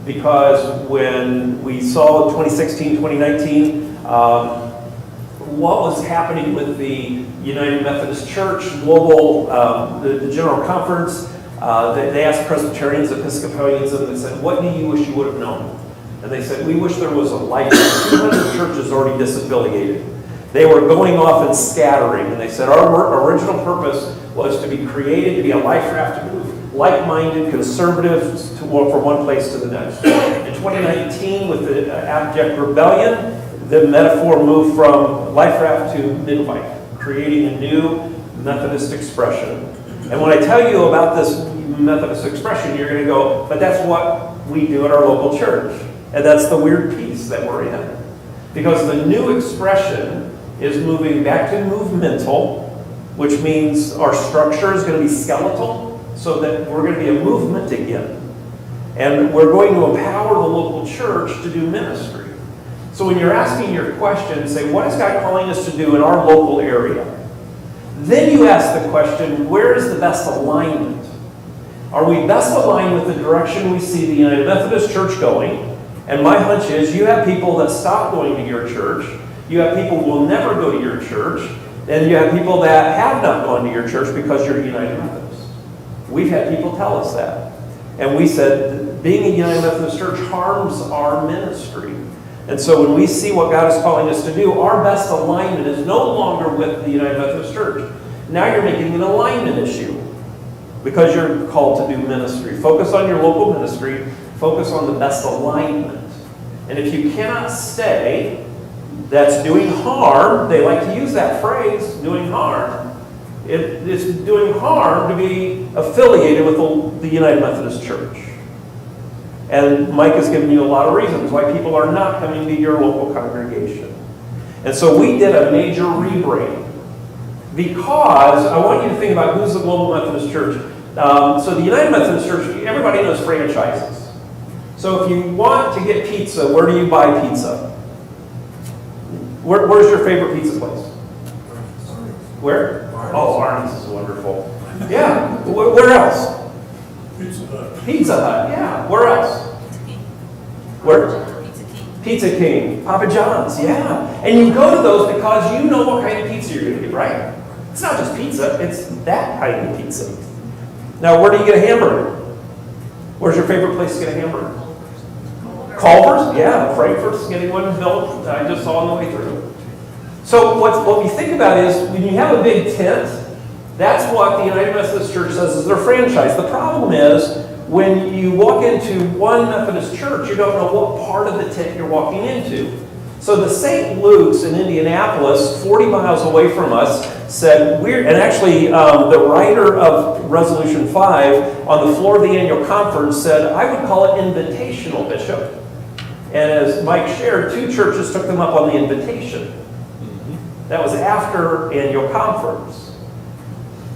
because when we saw 2016, 2019, what was happening with the United Methodist Church Global, the General Conference, they asked Presbyterians, Episcopalians, and they said, what do you wish you would have known? And they said, we wish there was a life. 200 churches already disaffiliated. They were going off and scattering, and they said, our original purpose was to be created, to be a life raft, to move like-minded conservatives from one place to the next. In 2019, with the abject rebellion, the metaphor moved from life raft to midwife, creating a new Methodist expression. And when I tell you about this Methodist expression, you're going to go, but that's what we do at our local church. And that's the weird piece that we're in. Because the new expression is moving back to movemental, which means our structure is going to be skeletal, so that we're going to be a movement again. And we're going to empower the local church to do ministry. So when you're asking your question, say, what is God calling us to do in our local area? Then you ask the question, where is the best alignment? Are we best aligned with the direction we see the United Methodist Church going? And my hunch is you have people that stop going to your church, you have people who will never go to your church, and you have people that have not gone to your church because you're United Methodist. We've had people tell us that. And we said, being a United Methodist Church harms our ministry. And so when we see what God is calling us to do, our best alignment is no longer with the United Methodist Church. Now you're making an alignment issue because you're called to do ministry. Focus on your local ministry. Focus on the best alignment. And if you cannot stay, that's doing harm. They like to use that phrase, doing harm. It's doing harm to be affiliated with the United Methodist Church. And Mike has given you a lot of reasons why people are not coming to your local congregation. And so we did a major rebrand because I want you to think about who's the Global Methodist Church. So the United Methodist Church, everybody knows franchises. So if you want to get pizza, where do you buy pizza? Where's your favorite pizza place? Where? Oh, Arnie's is wonderful. Yeah. Where else? Pizza Hut. Pizza Hut, yeah. Where else? Where? Pizza King. Papa John's, yeah. And you go to those because you know what kind of pizza you're going to get, right? It's not just pizza, it's that kind of pizza. Now, where do you get a hamburger? Where's your favorite place to get a hamburger? Culver's? Yeah, Frankfurt's getting one built. I just saw on the way through. So what we think about is when you have a big tent, that's what the United Methodist Church says is their franchise. The problem is when you walk into one Methodist church, you don't know what part of the tent you're walking into. So the St. Luke's in Indianapolis, 40 miles away from us, said, and actually the writer of Resolution 5 on the floor of the annual conference said, I would call it invitational, Bishop. And as Mike shared, 2 churches took them up on the invitation. That was after annual conference.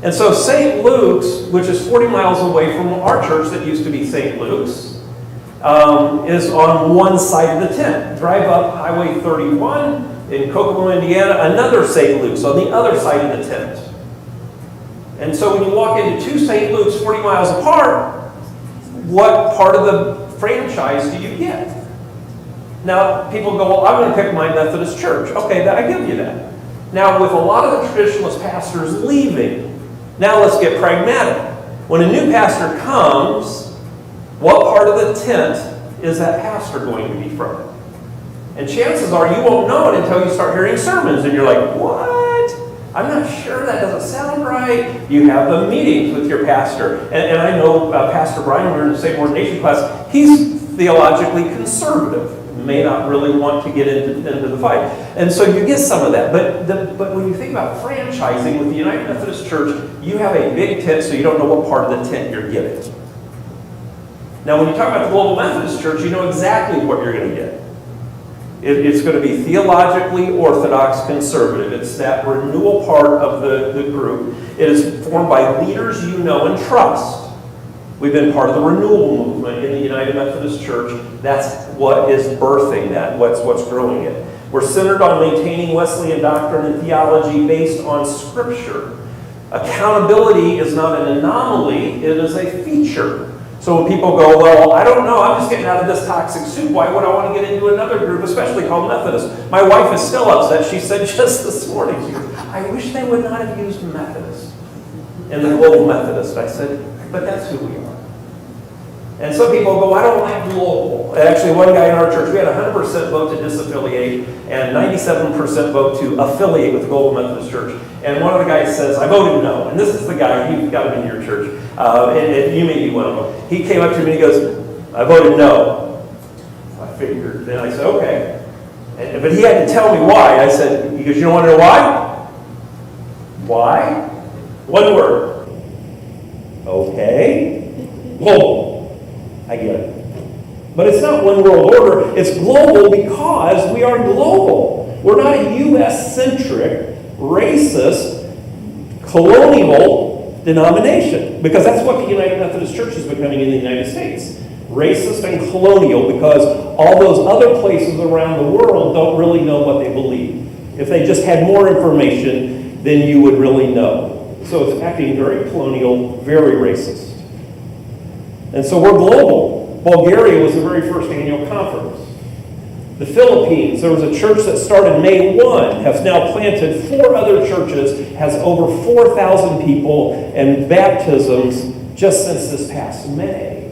And so St. Luke's, which is 40 miles away from our church that used to be St. Luke's, is on one side of the tent. Drive up Highway 31 in Kokomo, Indiana, another St. Luke's on the other side of the tent. And so when you walk into two St. Luke's 40 miles apart, what part of the franchise do you get? Now, people go, well, I'm going to pick my Methodist church. Okay, I give you that. Now, with a lot of the traditionalist pastors leaving, now let's get pragmatic. When a new pastor comes, what part of the tent is that pastor going to be from? And chances are you won't know it until you start hearing sermons, and you're like, what? I'm not sure, that doesn't sound right. You have the meetings with your pastor. And I know Pastor Brian, we were in the same ordination class, he's theologically conservative. May not really want to get into the fight. And so you get some of that. But when you think about franchising with the United Methodist Church, you have a big tent, so you don't know what part of the tent you're getting. Now, when you talk about the Global Methodist Church, you know exactly what you're going to get. It's going to be theologically orthodox conservative. It's that renewal part of the group. It is formed by leaders you know and trust. We've been part of the renewal movement in the United Methodist Church. That's what is birthing that, what's growing it. We're centered on maintaining Wesleyan doctrine and theology based on Scripture. Accountability is not an anomaly, it is a feature. So when people go, well, I don't know, I'm just getting out of this toxic soup. Why would I want to get into another group, especially called Methodist? My wife is still upset. She said just this morning, I wish they would not have used Methodist in the Global Methodist. I said, but that's who we are. And some people go, I don't like global. Actually, one guy in our church, we had 100% vote to disaffiliate and 97% vote to affiliate with the Global Methodist Church. And one of the guys says, I voted no. And this is the guy, you got him in your church. And you may be one of them. He came up to me and he goes, I voted no. I figured. Then I said, okay. But he had to tell me why. I said, he goes, you don't want to know why? Why? One word. Okay. Global. I get it. But it's not one world order. It's global because we are global. We're not a U.S.-centric, racist, colonial denomination. Because that's what the United Methodist Church is becoming in the United States. Racist and colonial because all those other places around the world don't really know what they believe. If they just had more information, then you would really know. So it's acting very colonial, very racist. And so we're global. Bulgaria was the very first annual conference. The Philippines, there was a church that started May 1, has now planted 4 other churches, has over 4,000 people and baptisms just since this past May.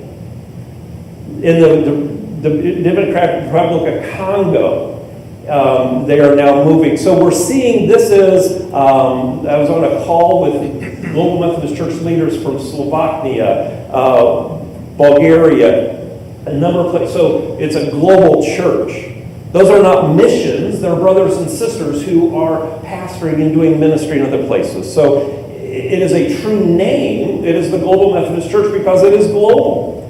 In the Democratic Republic of Congo, they are now moving. So we're seeing this is, I was on a call with Global Methodist Church leaders from Slovakia, Bulgaria, a number of places. So it's a global church. Those are not missions. They're brothers and sisters who are pastoring and doing ministry in other places. So it is a true name. It is the Global Methodist Church because it is global.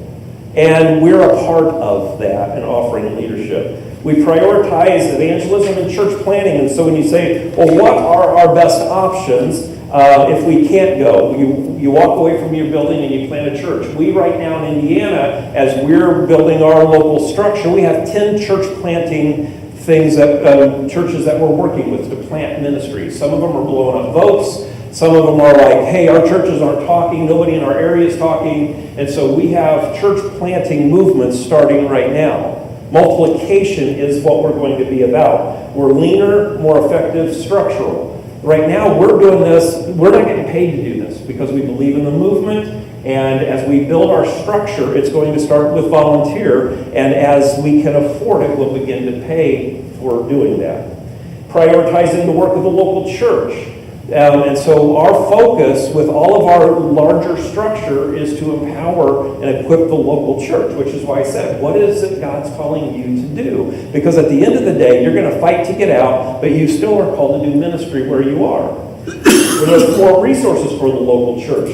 And we're a part of that and offering leadership. We prioritize evangelism and church planting. And so when you say, well, what are our best options if we can't go? You walk away from your building and you plant a church. We right now in Indiana, as we're building our local structure, we have 10 church planting things that churches that we're working with to plant ministries. Some of them are blowing up votes. Some of them are like, hey, our churches aren't talking. Nobody in our area is talking. And so we have church planting movements starting right now. Multiplication is what we're going to be about. We're leaner, more effective, structural. Right now, we're doing this, we're not getting paid to do this because we believe in the movement, and as we build our structure, it's going to start with volunteer, and as we can afford it, we'll begin to pay for doing that. Prioritizing the work of the local church. And so our focus with all of our larger structure is to empower and equip the local church, which is why I said, what is it God's calling you to do? Because at the end of the day, you're going to fight to get out, but you still are called to do ministry where you are. There's more resources for the local church.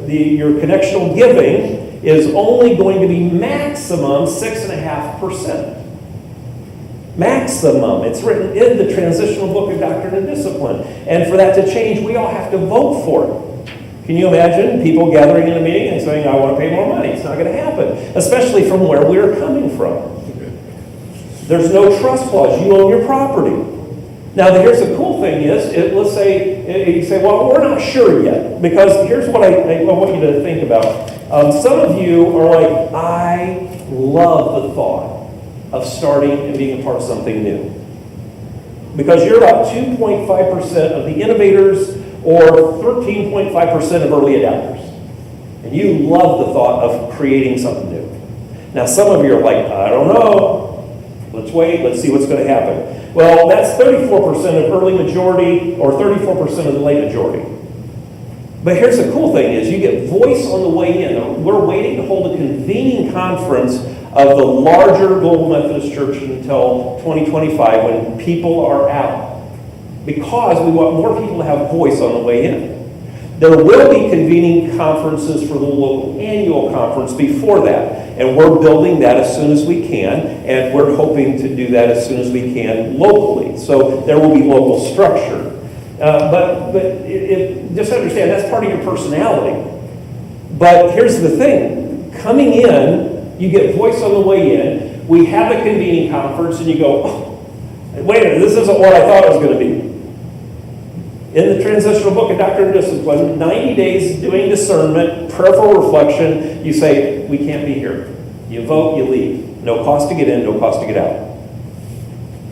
Your connectional giving is only going to be maximum 6.5%. Maximum. It's written in the transitional book of Doctrine and Discipline. And for that to change, we all have to vote for it. Can you imagine people gathering in a meeting and saying, I want to pay more money? It's not going to happen, especially from where we're coming from. There's no trust clause. You own your property. Now, here's the cool thing is, let's say, you say, well, we're not sure yet, because here's what I want you to think about. Some of you are like, I love the thought of starting and being a part of something new. Because you're about 2.5% of the innovators or 13.5% of early adapters. And you love the thought of creating something new. Now, some of you are like, I don't know. Let's wait, let's see what's going to happen. Well, that's 34% of early majority or 34% of the late majority. But here's the cool thing is you get voice on the way in. We're waiting to hold a convening conference of the larger Global Methodist Church until 2025 when people are out. Because we want more people to have voice on the way in. There will be convening conferences for the local annual conference before that. And we're building that as soon as we can. And we're hoping to do that as soon as we can locally. So there will be local structure. But just understand, that's part of your personality. But here's the thing. Coming in, you get voice on the way in. We have a convening conference, and you go, oh, wait a minute, this isn't what I thought it was going to be. In the transitional book of Doctrine and Discipline, 90 days doing discernment, prayerful reflection, you say, we can't be here. You vote, you leave. No cost to get in, no cost to get out.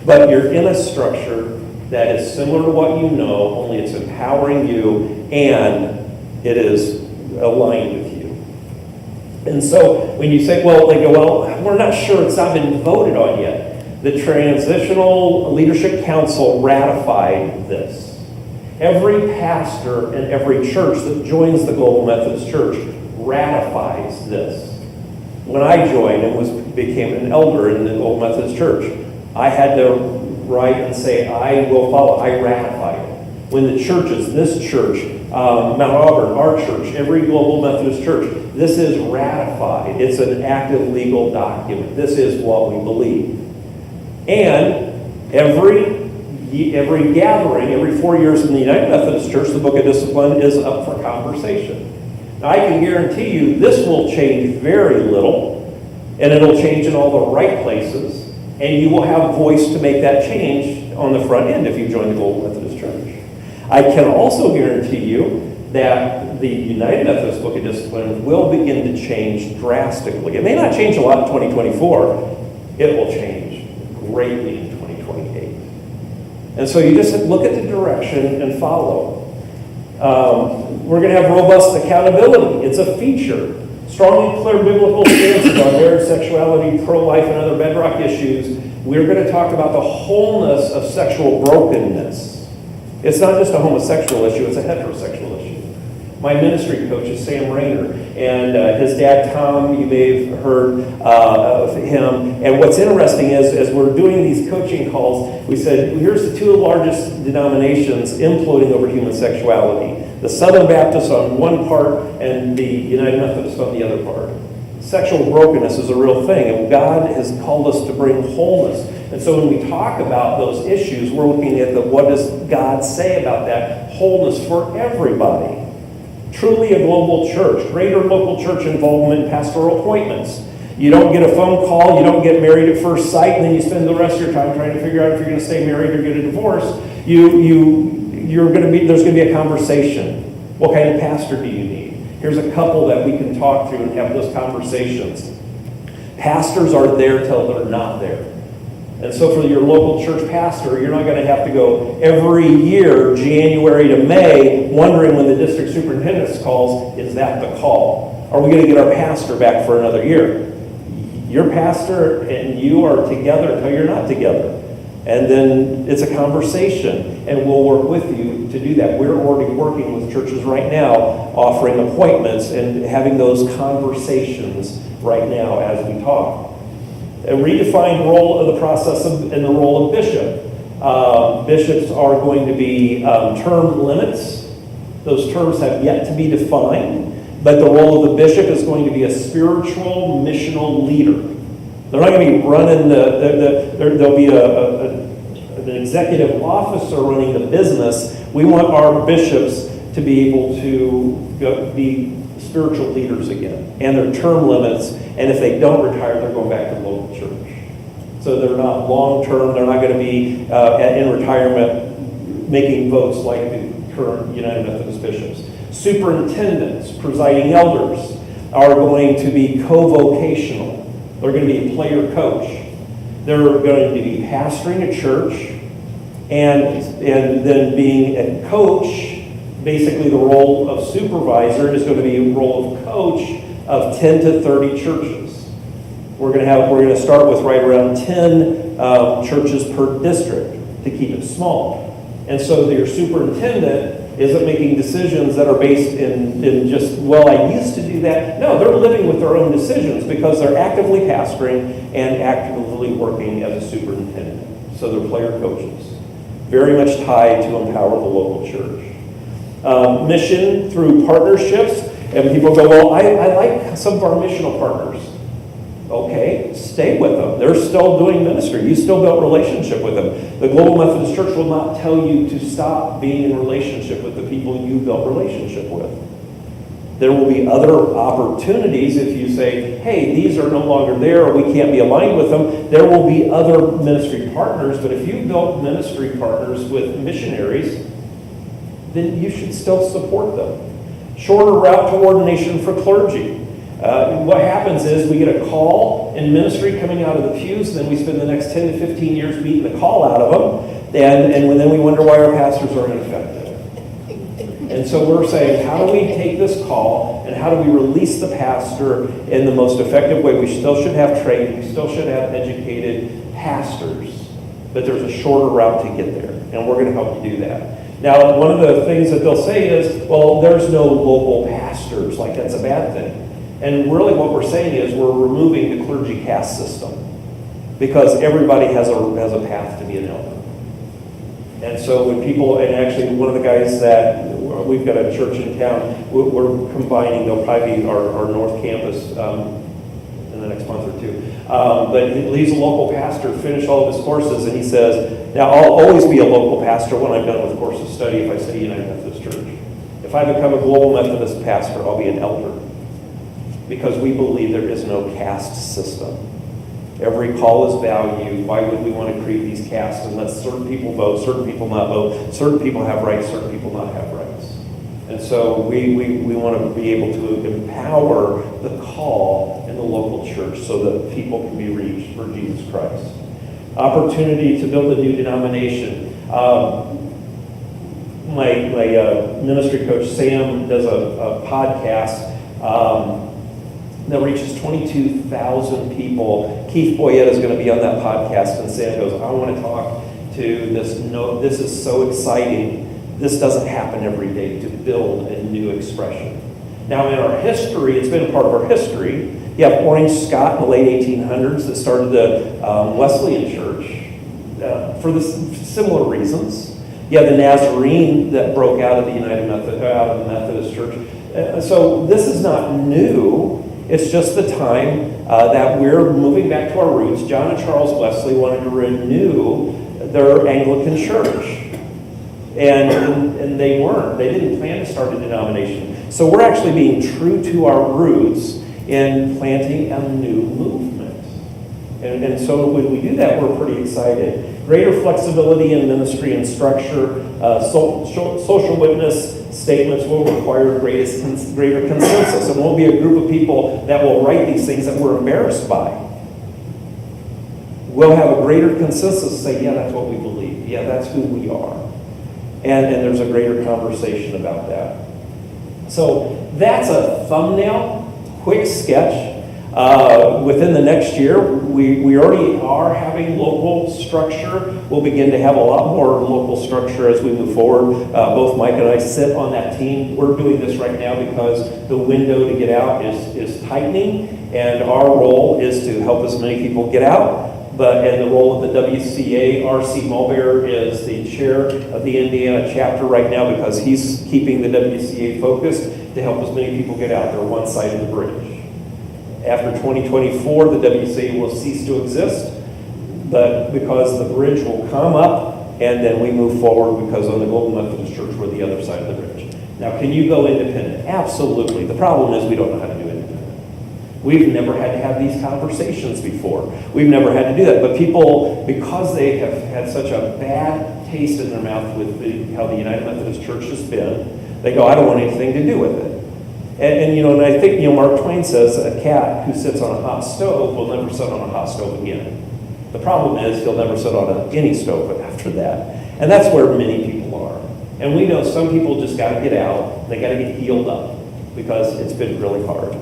But you're in a structure that is similar to what you know, only it's empowering you and it is aligned with you. And so when you say, well, they go, well, we're not sure, it's not been voted on yet. The Transitional Leadership Council ratified this. Every pastor and every church that joins the Global Methodist Church ratifies this. When I joined and became an elder in the Global Methodist Church, I had to write and say, I will follow. I ratify it. When the churches, this church, Mount Auburn, our church, every Global Methodist church, this is ratified. It's an active legal document. This is what we believe. And every gathering, every 4 years in the United Methodist Church, the Book of Discipline is up for conversation. Now, I can guarantee you this will change very little, and it'll change in all the right places, and you will have voice to make that change on the front end if you join the Global Methodist Church. I can also guarantee you that the United Methodist Book of Discipline will begin to change drastically. It may not change a lot in 2024. It will change greatly in 2028. And so you just look at the direction and follow. We're going to have robust accountability. It's a feature. Strong and clear biblical stances on marriage, sexuality, pro-life, and other bedrock issues. We're going to talk about the wholeness of sexual brokenness. It's not just a homosexual issue, it's a heterosexual issue. My ministry coach is Sam Rayner, and his dad, Tom, you may have heard of him. And what's interesting is, as we're doing these coaching calls, we said, here's the two largest denominations imploding over human sexuality. The Southern Baptists on one part and the United Methodists on the other part. Sexual brokenness is a real thing, and God has called us to bring wholeness. And so when we talk about those issues, we're looking at what does God say about that wholeness for everybody. Truly a global church, greater local church involvement in pastoral appointments. You don't get a phone call, you don't get married at first sight, and then you spend the rest of your time trying to figure out if you're going to stay married or get a divorce. There's going to be a conversation. What kind of pastor do you need? Here's a couple that we can talk to and have those conversations. Pastors are there till they're not there. And so for your local church pastor, you're not going to have to go every year, January to May, wondering when the district superintendent calls, is that the call? Are we going to get our pastor back for another year? Your pastor and you are together until you're not together. And then it's a conversation, and we'll work with you to do that. We're already working with churches right now, offering appointments and having those conversations right now as we talk. A redefined role of the process and the role of bishop. Bishops are going to be term limits. Those terms have yet to be defined, but the role of the bishop is going to be a spiritual missional leader. They're not going to be running there'll be an executive officer running the business. We want our bishops to be able to be spiritual leaders again, and their term limits, and if they don't retire, they're going back to the local church. So they're not long-term, they're not going to be in retirement making votes like the current United Methodist bishops. Superintendents, presiding elders are going to be co-vocational. They're going to be a player coach. They're going to be pastoring a church and then being a coach. Basically, the role of supervisor is going to be a role of coach of 10 to 30 churches. We're going to start with right around 10 churches per district to keep it small. And so your superintendent isn't making decisions that are based in just, well, I used to do that. No, they're living with their own decisions because they're actively pastoring and actively working as a superintendent. So they're player coaches, very much tied to empower the local church. Mission through partnerships, and people go, well, I like some of our missional partners. Okay, stay with them. They're still doing ministry. You still built relationship with them. The Global Methodist Church will not tell you to stop being in relationship with the people you built relationship with. There will be other opportunities if you say, hey, these are no longer there, or we can't be aligned with them. There will be other ministry partners, but if you built ministry partners with missionaries, then you should still support them. Shorter route to ordination for clergy. What happens is we get a call in ministry coming out of the pews, and then we spend the next 10 to 15 years beating the call out of them, and then we wonder why our pastors are ineffective. And so we're saying, how do we take this call, and how do we release the pastor in the most effective way? We still should have trained, we still should have educated pastors, but there's a shorter route to get there, and we're going to help you do that. Now, one of the things that they'll say is, well, there's no local pastors, like that's a bad thing. And really what we're saying is we're removing the clergy caste system because everybody has a path to be an elder. And so when people, and actually one of the guys that, we've got a church in town, we're combining, they'll probably be our North Campus in the next month or two. But he's a local pastor, finished all of his courses, and he says, now I'll always be a local pastor when I'm done with course of study if I study United Methodist Church. If I become a global Methodist pastor, I'll be an elder. Because we believe there is no caste system. Every call is valued. Why would we want to create these castes and let certain people vote, certain people not vote, certain people have rights, certain people not have rights? And so we want to be able to empower the call in the local church so that people can be reached for Jesus Christ. Opportunity to build a new denomination. My ministry coach, Sam, does a podcast that reaches 22,000 people. Keith Boyette is going to be on that podcast, and Sam goes, I want to talk to this. No, this is so exciting. This doesn't happen every day, to build a new expression. Now, in our history, it's been a part of our history. You have Orange Scott in the late 1800s that started the Wesleyan Church for the similar reasons. You have the Nazarene that broke out of the Methodist Church. So this is not new. It's just the time that we're moving back to our roots. John and Charles Wesley wanted to renew their Anglican church. And they weren't. They didn't plan to start a denomination. So we're actually being true to our roots in planting a new movement. And so when we do that, we're pretty excited. Greater flexibility in ministry and structure. Social witness statements will require greater consensus. It won't be a group of people that will write these things that we're embarrassed by. We'll have a greater consensus, say, yeah, that's what we believe. Yeah, that's who we are. And there's a greater conversation about that. So that's a thumbnail, quick sketch. Within the next year, we already are having local structure. We'll begin to have a lot more local structure as we move forward. Both Mike and I sit on that team. We're doing this right now because the window to get out is tightening, and our role is to help as many people get out. And the role of the WCA, R.C. Mulbear is the chair of the Indiana chapter right now because he's keeping the WCA focused to help as many people get out. They're one side of the bridge. After 2024, the WCA will cease to exist, but because the bridge will come up, and then we move forward because on the Global Methodist Church, we're the other side of the bridge. Now, can you go independent? Absolutely. The problem is we don't know how to do independent. We've never had to have these conversations before. We've never had to do that. But people, because they have had such a bad taste in their mouth with how the United Methodist Church has been, they go, I don't want anything to do with it. And I think, Mark Twain says a cat who sits on a hot stove will never sit on a hot stove again. The problem is he'll never sit on any stove after that. And that's where many people are. And we know some people just got to get out. They got to get healed up because it's been really hard.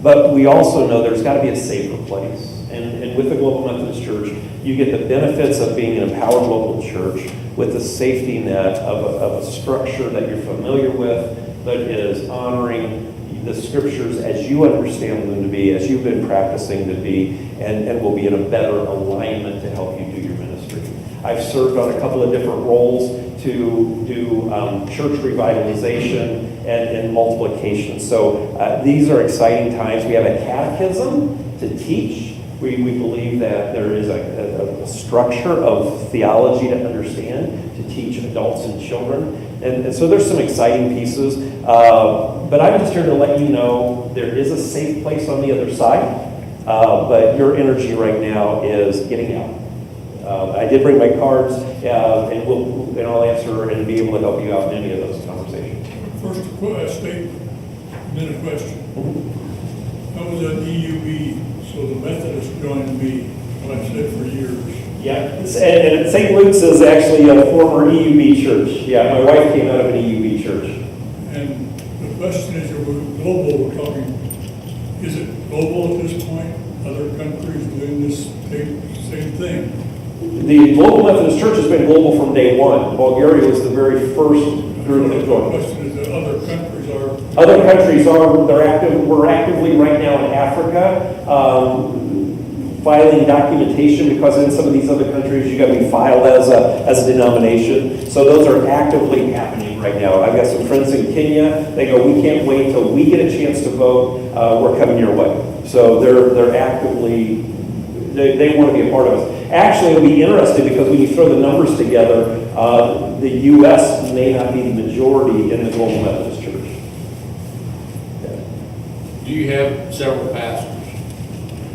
But we also know there's got to be a safer place. And with the Global Methodist Church, you get the benefits of being an empowered local church with the safety net of a structure that you're familiar with, that is honoring the scriptures as you understand them to be, as you've been practicing to be, and will be in a better alignment to help you do your ministry. I've served on a couple of different roles to do church revitalization and multiplication. So these are exciting times. We have a catechism to teach. We believe that there is a structure of theology to understand, to teach adults and children. And so there's some exciting pieces. But I'm just here to let you know there is a safe place on the other side. But your energy right now is getting out. I did bring my cards, and I'll answer and be able to help you out in any of those conversations. First statement, then a question. I was at EUB, so the Methodists joined me, like I said, for years. Yeah, and St. Luke's is actually a former EUB church. Yeah, my wife came out of an EUB church. And the question is, we're global, we're talking, is it global at this point? Other countries doing this same thing? The Global Methodist Church has been global from day one. Bulgaria was the very first group that The joined. question is that other countries are. Other countries they're active. We're actively right now in Africa filing documentation, because in some of these other countries you got to be filed as a denomination. So those are actively happening right now. I've got some friends in Kenya. They go, we can't wait till we get a chance to vote. We're coming your way. So they're actively. They want to be a part of us. Actually, it'll be interesting because when you throw the numbers together, the U.S. may not be the majority in the Global Methodist Church. Do you have several pastors?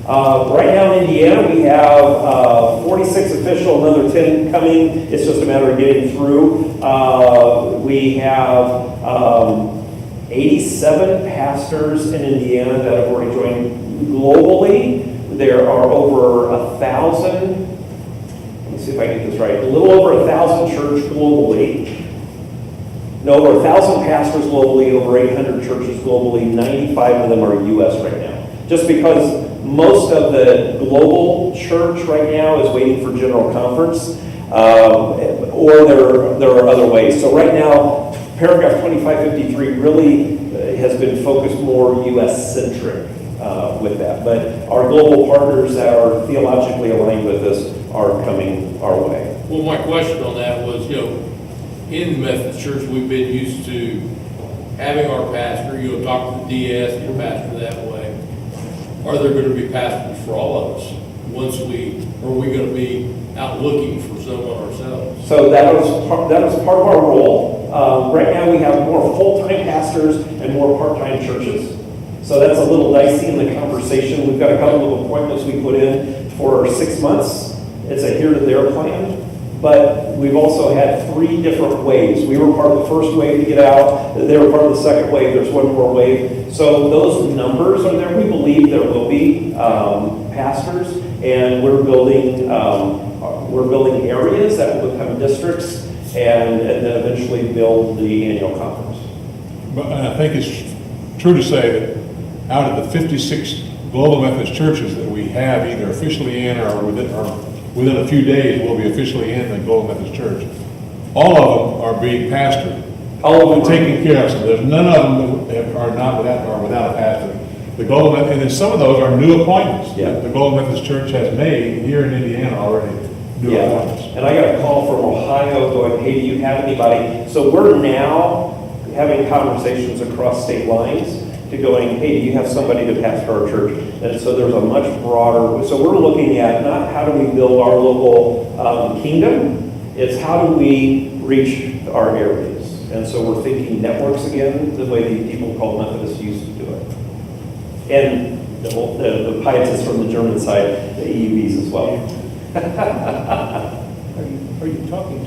Right now in Indiana, we have 46 official, another 10 coming. It's just a matter of getting through. We have 87 pastors in Indiana that have already joined globally. There are over 1,000, let me see if I get this right, a little over 1,000 churches globally. No, over 1,000 pastors globally, over 800 churches globally, 95 of them are U.S. right now. Just because most of the global church right now is waiting for general conference, or there are other ways. So right now, paragraph 2553 really has been focused more U.S.-centric. With that. But our global partners that are theologically aligned with us are coming our way. Well, my question on that was, in the Methodist Church, we've been used to having our pastor, talk to the DS, your pastor that way. Are there going to be pastors for all of us or are we going to be out looking for someone ourselves? So that was part of our role. Right now we have more full-time pastors and more part-time churches. So that's a little dicey in the conversation. We've got a couple of appointments we put in for 6 months. It's a here to there plan. But we've also had 3 different waves. We were part of the first wave to get out. They were part of the second wave. There's one more wave. So those numbers are there. We believe there will be pastors, and we're building areas that will become districts, and then eventually build the annual conference. But I think it's true to say that out of the 56 Global Methodist churches that we have either officially in or within a few days will be officially in the Global Methodist Church, all of them are being pastored. All of them taken care of. So there's none of them that are not without a pastor. The Global Methodist, and then some of those are new appointments. Yeah. The Global Methodist Church has made here in Indiana already new appointments. And I got a call from Ohio going, hey, do you have anybody? So we're now having conversations across state lines to going, hey, do you have somebody to pastor our church? And so there's a much broader, so we're looking at not how do we build our local kingdom, it's how do we reach our areas. And so we're thinking networks again, the way the people called Methodists used to do it. And the pietists from the German side, the EUBs as well. Are you talking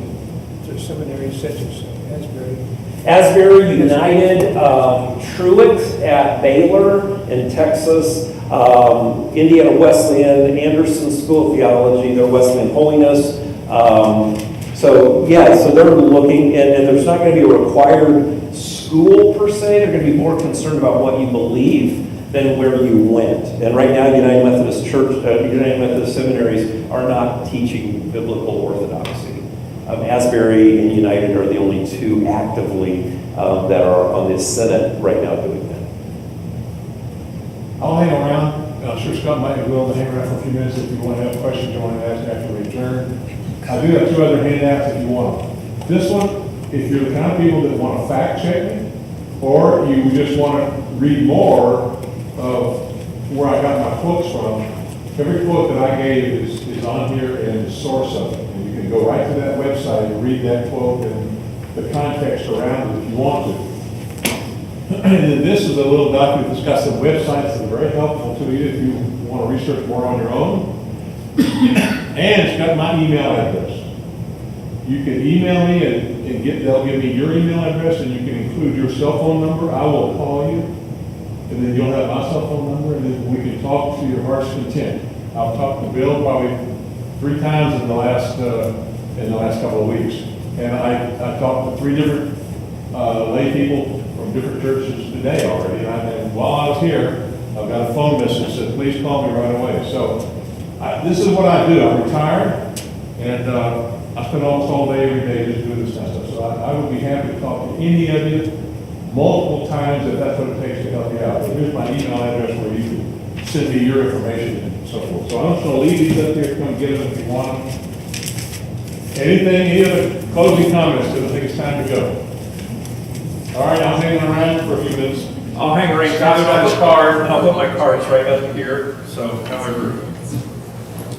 to seminaries such as Asbury? Asbury United, Truett at Baylor in Texas, Indiana Wesleyan, Anderson School of Theology, their Wesleyan Holiness. So they're looking, and there's not going to be a required school per se. They're going to be more concerned about what you believe than where you went. And right now, United Methodist Church, United Methodist seminaries are not teaching biblical orthodoxy. Asbury and United are the only two actively that are on the Senate right now doing that. I'll hang around. I'm sure Scott might be willing to hang around for a few minutes if you want to have questions you want to ask after we adjourn. I do have two other handouts if you want them. This one, if you're the kind of people that want to fact check me, or you just want to read more of where I got my quotes from, every quote that I gave is on here and the source of it. And you can go right to that website and read that quote and the context around it if you want to. And then this is a little document that's got some websites that are very helpful to you if you want to research more on your own. And it's got my email address. You can email me and they'll give me your email address and you can include your cell phone number. I will call you and then you'll have my cell phone number and then we can talk to your heart's content. I've talked to Bill probably 3 times in the last couple of weeks. And I talked to 3 different lay people from different churches today already. And while I was here, I've got a phone message that said, please call me right away. So this is what I do. I'm retired, and I spend almost all day, every day, just doing this kind of stuff. So I would be happy to talk to any of you multiple times if that's what it takes to help you out. But here's my email address where you can send me your information and so forth. So I'm just going to leave these up here. Come get them if you want them. Any other closing comments? Because I think it's time to go. All right, I'm hanging around for a few minutes. I'll hang around, I'll put my cards right up here, so however.